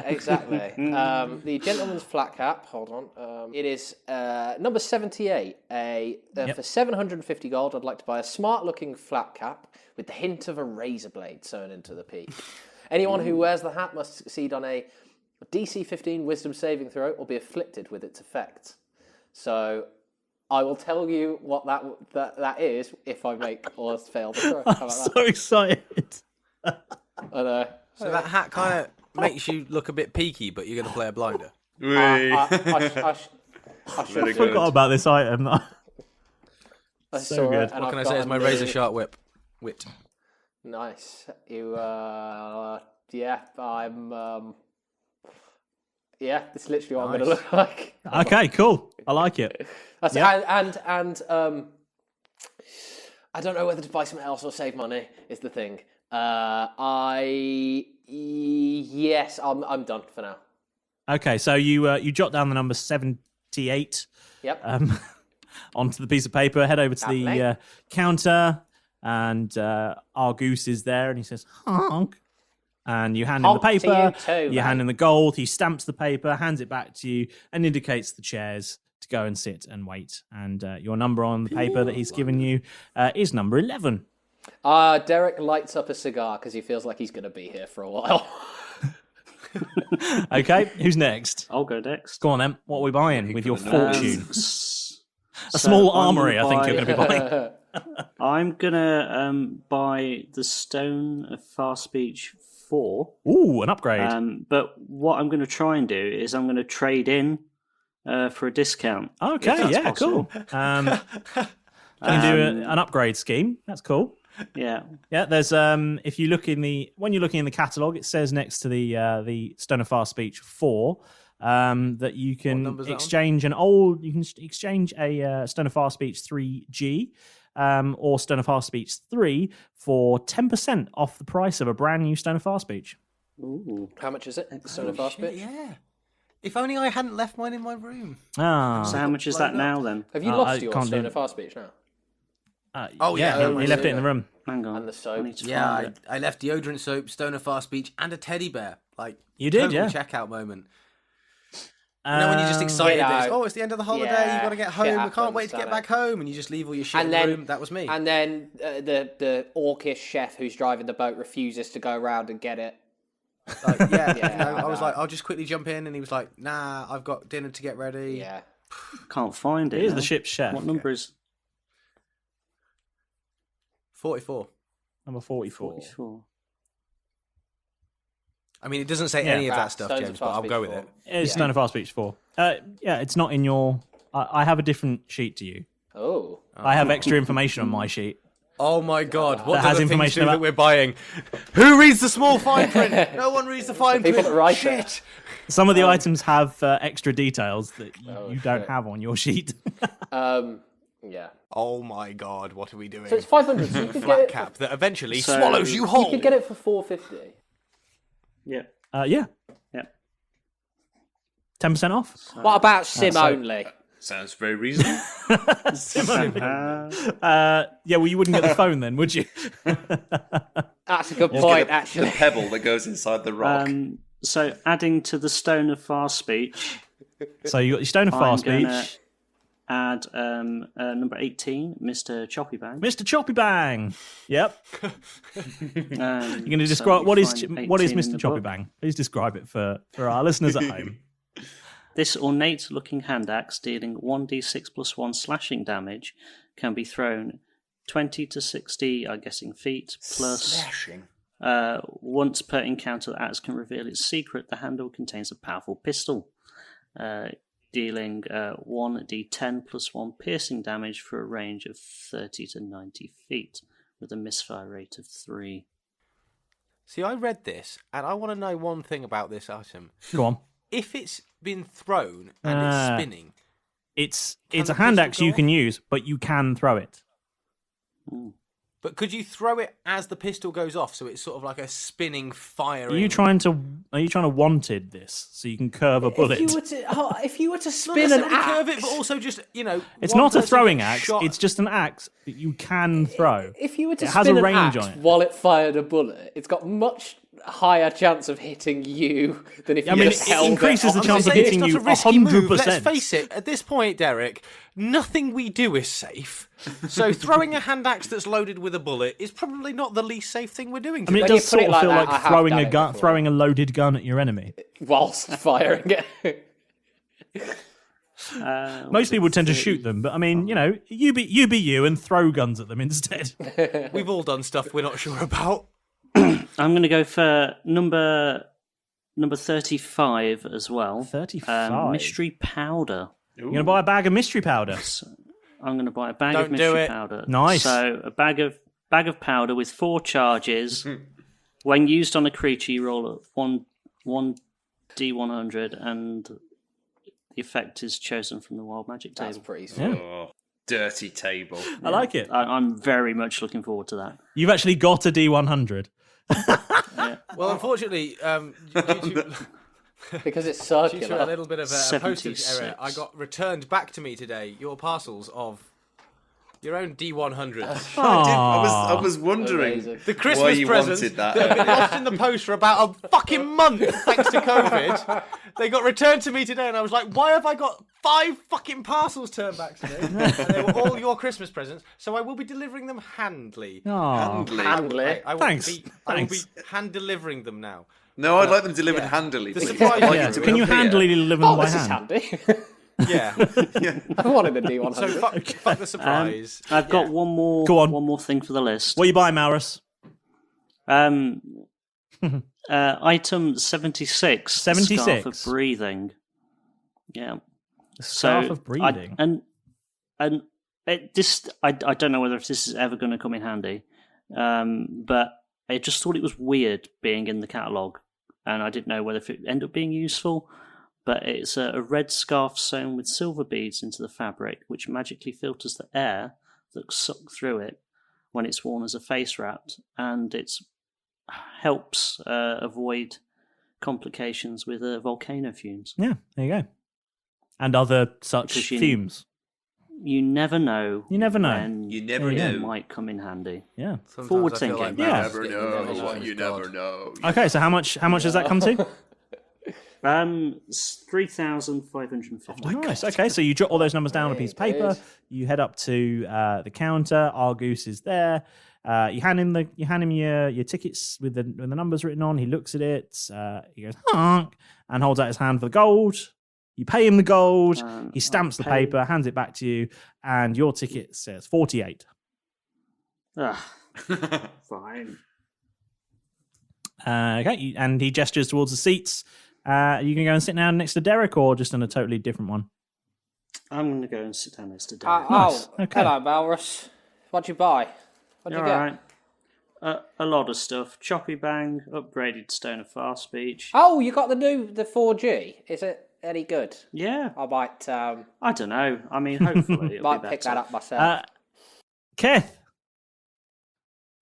exactly. The Gentleman's Flat Cap, hold on. It is number 78. For 750 gold, I'd like to buy a smart-looking flat cap with the hint of a razor blade sewn into the peak. Anyone who wears the hat must succeed on a DC 15 wisdom saving throw or be afflicted with its effects. So I will tell you what that is if I make or fail the throw. I'm so excited. I know. So that hat kind of makes you look a bit peaky, but you're going to play a blinder. I forgot about this item. So good. What can I say? It's my razor sharp wit. Nice. You. Yeah. I'm. Yeah. This is literally what I'm going to look like. Okay. Cool. I like it. And I don't know whether to buy something else or save money. Is the thing. Yes, I'm done for now. Okay, so you jot down the number 78. Yep. Onto the piece of paper. Head over to the counter, and Arrrgoose is there, and he says honk. And you hand him the paper. You hand him the gold. He stamps the paper, hands it back to you, and indicates the chairs to go and sit and wait. And your number on the paper that he's given you is number 11. Derek lights up a cigar because he feels like he's going to be here for a while. Okay, who's next? I'll go next. Go on then. What are we buying with your fortune? A small armory, I think you're going to be buying. I'm gonna buy the Stone of Far Speech 4. Ooh, an upgrade. But what I'm going to try and do is I'm going to trade in for a discount. Okay, yeah, possible. Cool. Can you do an upgrade scheme? That's cool. Yeah, yeah. There's when you're looking in the catalogue, it says next to the Stone of Far Speech 4 that you can exchange a Stone of Far Speech 3G. Or Stone of Far Speech 3 for 10% off the price of a brand new Stone of Far Speech. Ooh. How much is it? Stone of Far Speech? Yeah. If only I hadn't left mine in my room. Ah. So how much is that now then? Have you lost your Stone of Far Speech now? He left it in the room. Hang on. And the soap. I left deodorant soap, Stone of Far Speech, and a teddy bear. Like you did, total yeah. checkout moment. When you're just excited, it's the end of the holiday, you've got to get home, we can't wait to get back home, and you just leave all your shit in the room. That was me. And then the orcish chef who's driving the boat refuses to go around and get it. I was like, I'll just quickly jump in, and he was like, nah, I've got dinner to get ready. Yeah. Can't find it. Here's the ship's chef. What number is 44. Number 44. 44. I mean, it doesn't say any of that stuff, James, but I'll go with it. It's Stone of Far Speech 4. It's not in your... I have a different sheet to you. Oh. I have extra information on my sheet. Oh my God! What has do the information things do about that we're buying? Who reads the small fine print? No one reads the fine print. People that write Shit. Some of the items have extra details that you don't have on your sheet. Yeah. Oh my God! What are we doing? So it's 500. So you could flat get it cap that eventually swallows you whole. You could get it for 450. Yeah. Yeah. 10% off. What about sim only? Sounds very reasonable. Sim only. Well, you wouldn't get the phone then, would you? That's a good point, actually. The pebble that goes inside the rock. So adding to the Stone of Far Speech. So you got your Stone of Far Speech. Add number 18, Mr. Choppy Bang. Mr. Choppy Bang. Yep. You're going to describe what is Mr. Choppy Bang? Please describe it for our listeners at home. This ornate-looking hand axe dealing 1d6 plus 1 slashing damage can be thrown 20 to 60, I'm guessing, feet, plus... Slashing? Once per encounter, the axe can reveal its secret. The handle contains a powerful pistol, dealing 1d10 plus 1 piercing damage for a range of 30 to 90 feet, with a misfire rate of 3. See, I read this, and I want to know one thing about this item. Go on. If it's been thrown and it's spinning... It's a hand axe you can use, but you can throw it. Ooh. But could you throw it as the pistol goes off, so it's sort of like a spinning, firing... Are you trying to wanted this so you can curve a bullet? If you were to spin an axe... curve it, but also just, It's not a throwing axe, it's just an axe that you can throw. If you were to it has spin a range an axe on it. while it fired a bullet, it's got much higher chance of hitting you than if you just held it increases the chance of hitting you 100%. Let's face it, at this point, Derek, nothing we do is safe. So throwing a hand axe that's loaded with a bullet is probably not the least safe thing we're doing. I mean, it does sort of feel like throwing a loaded gun at your enemy. Whilst firing it. Most people tend to shoot them, but I mean, you be you and throw guns at them instead. We've all done stuff we're not sure about. I'm going to go for number 35 as well. 35. Mystery powder. You're going to buy a bag of mystery powder. So I'm going to buy a bag of mystery powder. Nice. So a bag of powder with 4 charges. When used on a creature, you roll a 1d100, and the effect is chosen from the wild magic table. That's pretty sweet. Yeah. Oh, dirty table. I like it. I'm very much looking forward to that. You've actually got a D100. Yeah. Well, unfortunately, because it's circular. Due to a little bit of a postage 76. error, I got returned back to me today your parcels of your own D100. I was wondering the Christmas why you presents wanted that. that have been lost in the post for about a fucking month thanks to COVID. They got returned to me today, and I was like, why have I got 5 fucking parcels turned back to me? And they were all your Christmas presents, so I will be delivering them handily. Handily. I will be hand delivering them now. No, I'd like them delivered handily. The surprise Can you handily deliver them by hand? Handy. Yeah. I wanted a D100. So fuck the surprise. I've got one more. Go on. One more thing for the list. What are you buying, Malrus? Item 76. 76? Scarf of breathing. Yeah. Scarf of breathing. And I don't know whether this is ever going to come in handy, but I just thought it was weird being in the catalogue, and I didn't know whether it would end up being useful. But it's a red scarf sewn with silver beads into the fabric, which magically filters the air that's sucked through it when it's worn as a face wrap, and it helps avoid complications with volcano fumes. Yeah, there you go. And other such fumes. You never know. You never know. When You never know. it might come in handy. Yeah. Sometimes Forward I feel thinking. like You Yeah. never know. You never know. Okay, so how much does that come to? 3,550. Nice. Okay, so you jot all those numbers down on a piece of paper. You head up to the counter. Arrrgoose is there. You hand him your tickets with the numbers written on. He looks at it. He goes honk and holds out his hand for the gold. You pay him the gold. He stamps the paper, hands it back to you, and your ticket says 48. Fine. Okay, and he gestures towards the seats. You can go and sit down next to Derek, or just on a totally different one. I'm going to go and sit down next to Derek. Nice. Oh, Okay. hello, Malrus. What'd you buy? What'd you get? All right. A lot of stuff. Choppy Bang, upgraded Stone of Fast Speech. Oh, you got the 4G. Is it any good? Yeah. I might I don't know. I mean, hopefully it'll might be pick better. that up myself. Keth,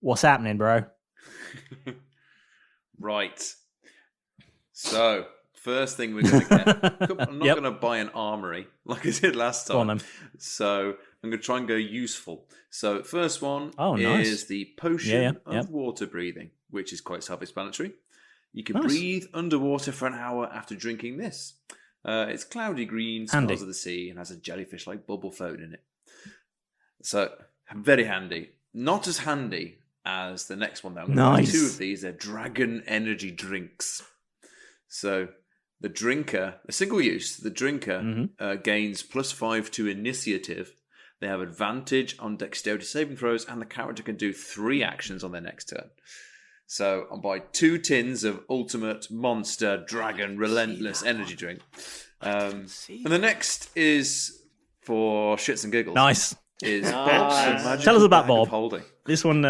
what's happening, bro? Right. So, first thing we're going to get. I'm not Yep. going to buy an armory like I did last time. Go on, then. So, I'm going to try and go useful. So, first one nice. is the potion Yep. of water breathing, which is quite self-explanatory. You can Nice. breathe underwater for an hour after drinking this. It's cloudy green, smells Handy. of the sea, and has a jellyfish-like bubble floating in it. So, very handy. Not as handy as the next one, though. I'm going to buy Nice. two of these. They're dragon energy drinks. So, the drinker, a single use, the drinker gains +5 to initiative. They have advantage on dexterity saving throws, and the character can do 3 actions on their next turn. So I'll buy 2 tins of ultimate monster dragon relentless energy drink. And the next is for shits and giggles. Nice. Is Nice. Tell us about bag of Bob. holding. This one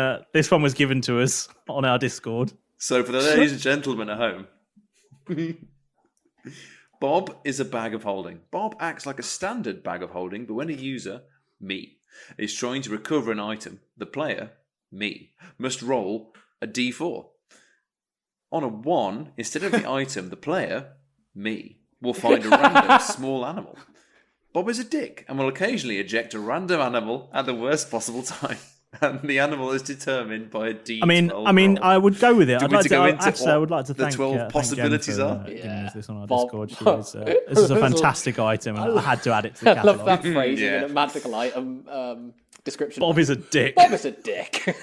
was given to us on our Discord. So for the ladies and gentlemen at home, Bob is a bag of holding. Bob acts like a standard bag of holding, but when a user, me, is trying to recover an item, the player, me, must roll a d4. On a 1, instead of the item, the player, me, will find a random small animal. Bob is a dick and will occasionally eject a random animal at the worst possible time. And the animal is determined by a D12 I mean, roll. I would go with it. Do I'd we like to to go I into would like to the thank 12 thank possibilities Jen for, are? giving us this on our Bob. Discord. This is a fantastic item, and I had to add it to the I love catalogue. that phrasing Yeah. in a magical item description. Bob is a dick. Bob is a dick.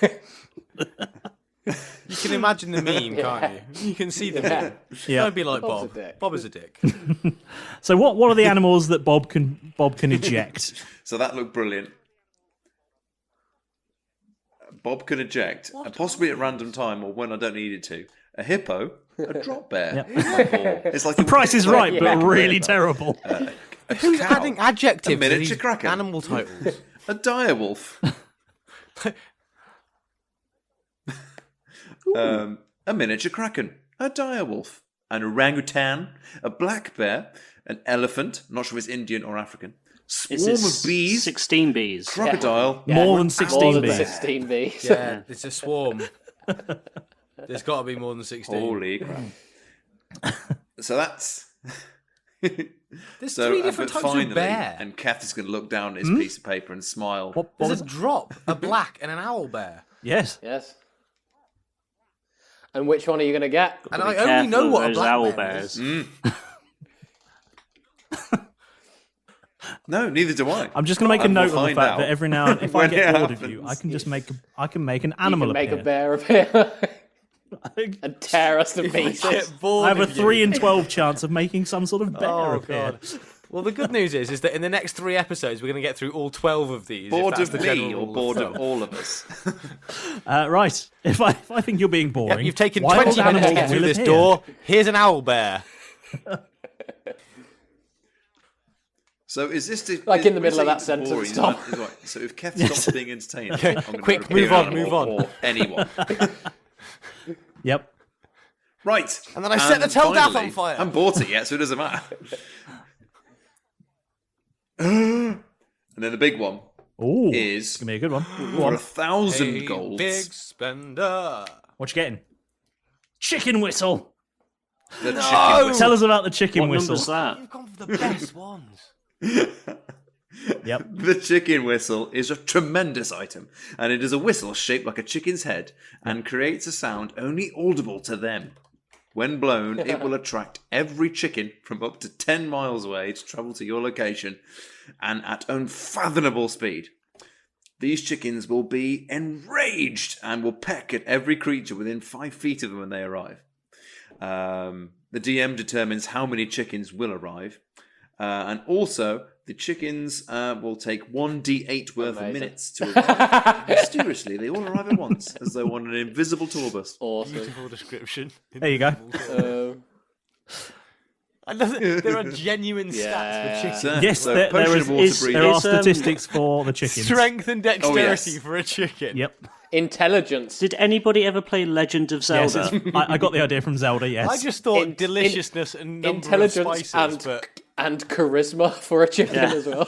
You can imagine the meme, can't you? You can see the meme. Yeah. Don't be like Bob's Bob. a dick. Bob is a dick. So what are the animals that Bob can eject? So that looked brilliant. Bob could eject, and possibly at random time or when I don't need it to, a hippo, a drop bear. Or it's like The Price is Right, Yeah. but really terrible. A Who's cow, adding adjectives a to miniature these kraken, animal titles? a direwolf, a miniature kraken, a direwolf, an orangutan, a black bear, an elephant, not sure if it's Indian or African, swarm of bees, 16 bees. crocodile, More than 16 More than bees. 16 bees. Yeah, it's a swarm. There's got to be more than 16. Holy crap. So that's... There's so 3 different but types finally, of bear. and Keth is going to look down at his piece of paper and smile. What There's was a it? drop, a black, and an owl bear. Yes. Yes. And which one are you going to get? And Be I only know careful what of a those black owl bear bears. is. No, neither do I. I'm just going to make a And note we'll of the find fact out that every now and if I when get it bored of you, I happens. can just make an You animal can make appear. a bear appear and tear us to If I pieces. get bored I have a of you- 3 in 12 chance of making some sort of bear Oh appear. god! Well, the good news is that in the next 3 episodes, we're going to get through all 12 of these. Bored of me or bored of all of us? Right. If I think you're being boring, you've taken wild 20 minutes to animals get through will this appear. door. Here's an owl bear. So is this in the middle of that sentence, Tom. So if Keth stops being entertained, I'm gonna Quick, repeat move on. Or anyone. Yep. Right. And then I set the Tel Dath on fire. I haven't bought it yet, so it doesn't matter. And then the big one is gonna be a good one. For 1,000 golds. Big spender. What you getting? Chicken whistle. The chicken whistle. Tell us about the chicken whistle. What number's that? You've gone for the best ones. Yep. The chicken whistle is a tremendous item, and it is a whistle shaped like a chicken's head and creates a sound only audible to them. When blown, it will attract every chicken from up to 10 miles away to travel to your location and at unfathomable speed. These chickens will be enraged and will peck at every creature within 5 feet of them when they arrive. The DM determines how many chickens will arrive. And also, the chickens will take 1d8 worth of minutes to arrive. Mysteriously, they all arrive at once, as though on an invisible tour bus. Awesome. Beautiful description. There you go. I love that there are genuine stats for chickens. Yes, there are statistics for the chickens. Strength and dexterity for a chicken. Yep. Intelligence. Did anybody ever play Legend of Zelda? Yes, I got the idea from Zelda, yes. I just thought deliciousness and number intelligence of spices, and charisma for a chicken as well.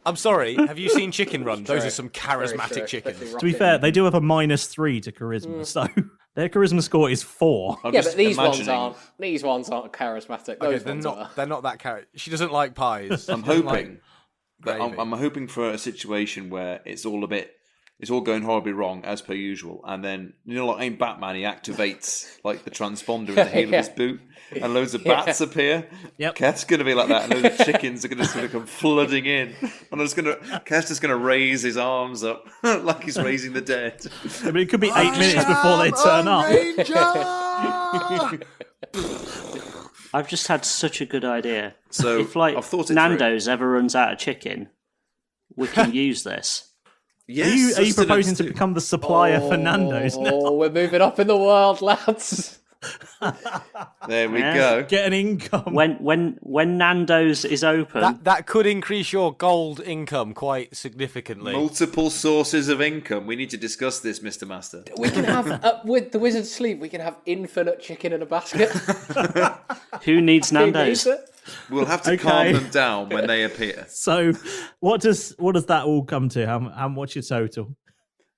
I'm sorry, have you seen Chicken Run? Those are some charismatic chickens. To be fair, they do have a -3 to charisma, so their charisma score is 4. Yeah, but these ones aren't. These ones aren't charismatic. Okay, Those ones are. they're not that charismatic. She doesn't like pies. I'm hoping. I'm hoping for a situation where it's all going horribly wrong as per usual, and then like in Batman, he activates like the transponder in the heel of his boot, and loads of bats appear. Yep. Keth's going to be like that, and loads of chickens are going to sort of come flooding in, and Keth's just going to raise his arms up like he's raising the dead. Yeah, but it could be 8 minutes before they turn up. I've just had such a good idea. So if I've thought it Nando's ever runs out of chicken, we can use this. Yes, are you proposing to become the supplier for Nando's now? Oh, we're moving up in the world, lads. There we go. Get an income. When Nando's is open, that could increase your gold income quite significantly. Multiple sources of income. We need to discuss this, Mr. Master. We can have with the Wizard's Sleep. We can have infinite chicken in a basket. who needs Nando's? We'll have to calm them down when they appear. So, what does that all come to? What's your total?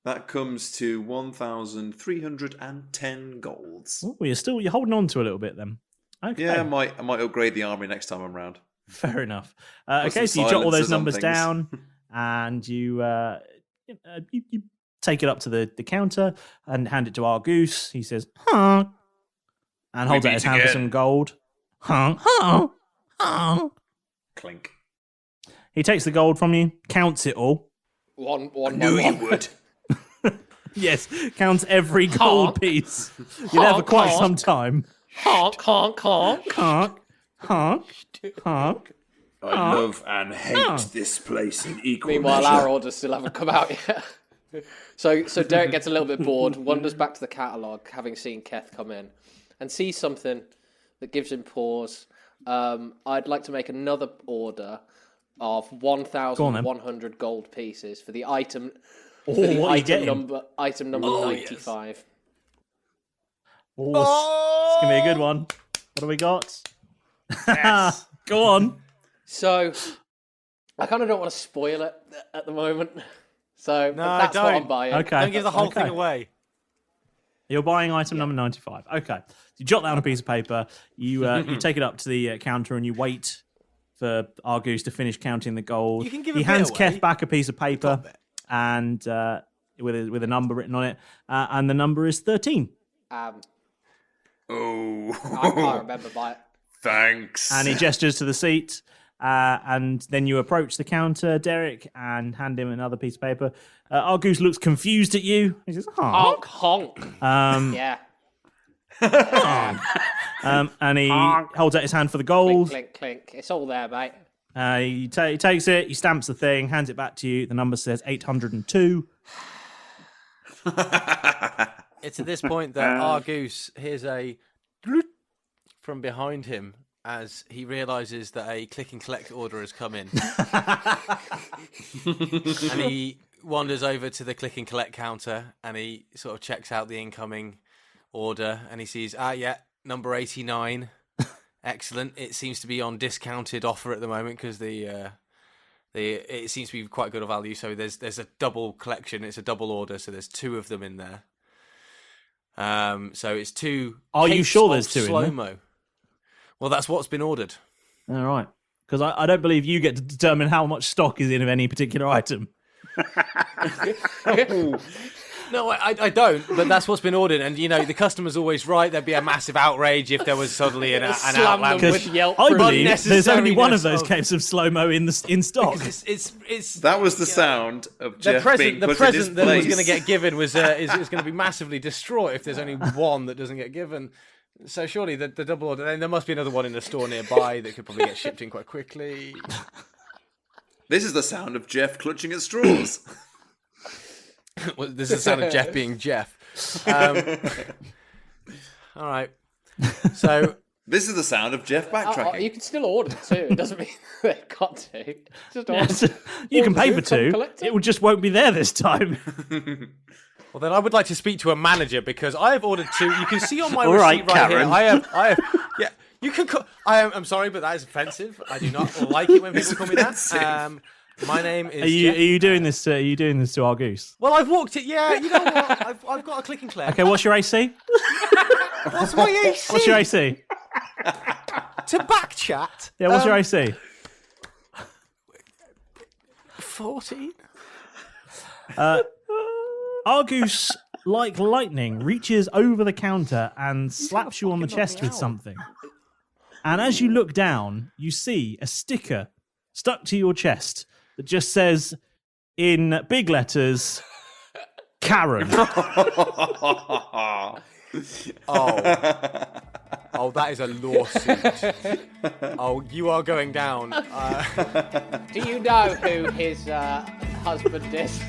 That comes to 1,310 golds. Oh, you're holding on to a little bit then. Okay. Yeah, I might upgrade the army next time I'm round. Fair enough. Okay, so you jot all those numbers down, and you take it up to the counter and hand it to Arrrgoose. He says, "Huh," and holds out his hand for some gold. Huh, huh, huh. Clink. He takes the gold from you, counts it all. One. Knew you would. Yes, counts every gold piece. You're there for quite some time. Honk, honk, honk. Honk, honk, honk. I love and hate this place in equal Meanwhile, measure. our orders still haven't come out yet. So Derek gets a little bit bored, wanders back to the catalogue, having seen Keth come in, and sees something that gives him pause. I'd like to make another order of 1,100 gold pieces for the item. Item number 95. It's gonna be a good one. What do we got? Yes. Go on. So I kind of don't want to spoil it at the moment. So that's what I'm buying. Okay. Don't give the whole thing away. You're buying item number 95. Okay. So you jot down a piece of paper. You take it up to the counter and you wait for Arrrgoose to finish counting the gold. You can give he a hands bit away. Keth back a piece of paper and with a number written on it, and the number is 13. I can't remember by it. Thanks. And he gestures to the seat, and then you approach the counter, Derek, and hand him another piece of paper. Arrrgoose looks confused at you. He says, Honk, honk. Um, Yeah. And he holds out his hand for the gold. Clink, clink, clink. It's all there, mate. He takes it, he stamps the thing, hands it back to you. The number says 802. It's at this point that Arrrgoose hears a from behind him as he realises that a click and collect order has come in. And he wanders over to the click and collect counter and he sort of checks out the incoming order and he sees, number 89. Excellent. It seems to be on discounted offer at the moment because it seems to be quite good of value. So there's a double collection. It's a double order. So there's 2 of them in there. So it's 2. Are you sure there's 2 slow-mo. in there? Well, that's what's been ordered. All right. Because I don't believe you get to determine how much stock is in of any particular item. No, I don't, but that's what's been ordered. And, the customer's always right. There'd be a massive outrage if there was suddenly an outlandish... I believe there's only one of those cases of slow-mo in stock. It's that was the sound of Jeff being the put present in his that was place. going to get given is going to be massively distraught if there's only one that doesn't get given. So surely the double order... Then there must be another one in the store nearby that could probably get shipped in quite quickly. This is the sound of Jeff clutching at straws. Well, this is the sound of Jeff being Jeff. All right. So this is the sound of Jeff backtracking. You can still order 2. It doesn't mean they've got to. Just order. You can pay for 2. It just won't be there this time. Well, then I would like to speak to a manager because I have ordered 2. You can see on my All receipt right, here. Karen. I have. Yeah, you can. I'm sorry, but that is offensive. I do not like it when people call me that. My name is. Are you doing this? Are you doing this to Arrrgoose? Well, I've walked it. Yeah, you know what? I've got a click and collect. Okay, what's your AC? What's my AC? What's your AC? To back chat. Yeah, what's your AC? 14. Arrrgoose, like lightning, reaches over the counter and slaps you on the chest with something. And as you look down, you see a sticker stuck to your chest that just says, in big letters, Karen. Oh, that is a lawsuit. Oh, you are going down. Do you know who his husband is?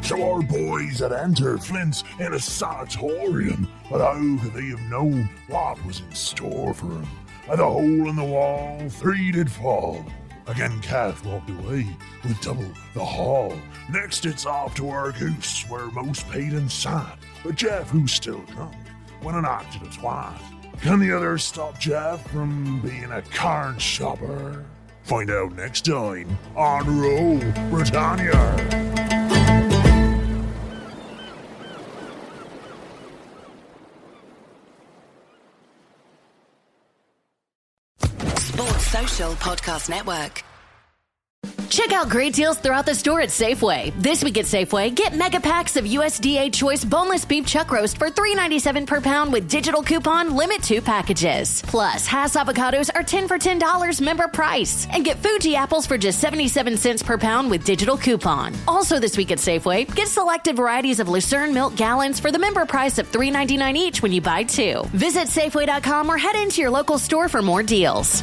So our boys had entered Flint's in a sanatorium, but how could they have known what was in store for them? At the hole in the wall, 3 did fall. Again, Keth walked away with double the haul. Next, it's off to Arrrgoose, where most paid and sat. But Jeff, who's still drunk, went and acted a twat. Can the others stop Jeff from being a carn shopper? Find out next time on Roll Britannia. Sports Social Podcast Network. Check out great deals throughout the store at Safeway. This week at Safeway, get mega packs of USDA Choice boneless beef chuck roast for $3.97 per pound with digital coupon, limit 2 packages. Plus, Hass avocados are 10 for $10 member price. And get Fuji apples for just 77 cents per pound with digital coupon. Also this week at Safeway, get selected varieties of Lucerne milk gallons for the member price of $3.99 each when you buy 2. Visit Safeway.com or head into your local store for more deals.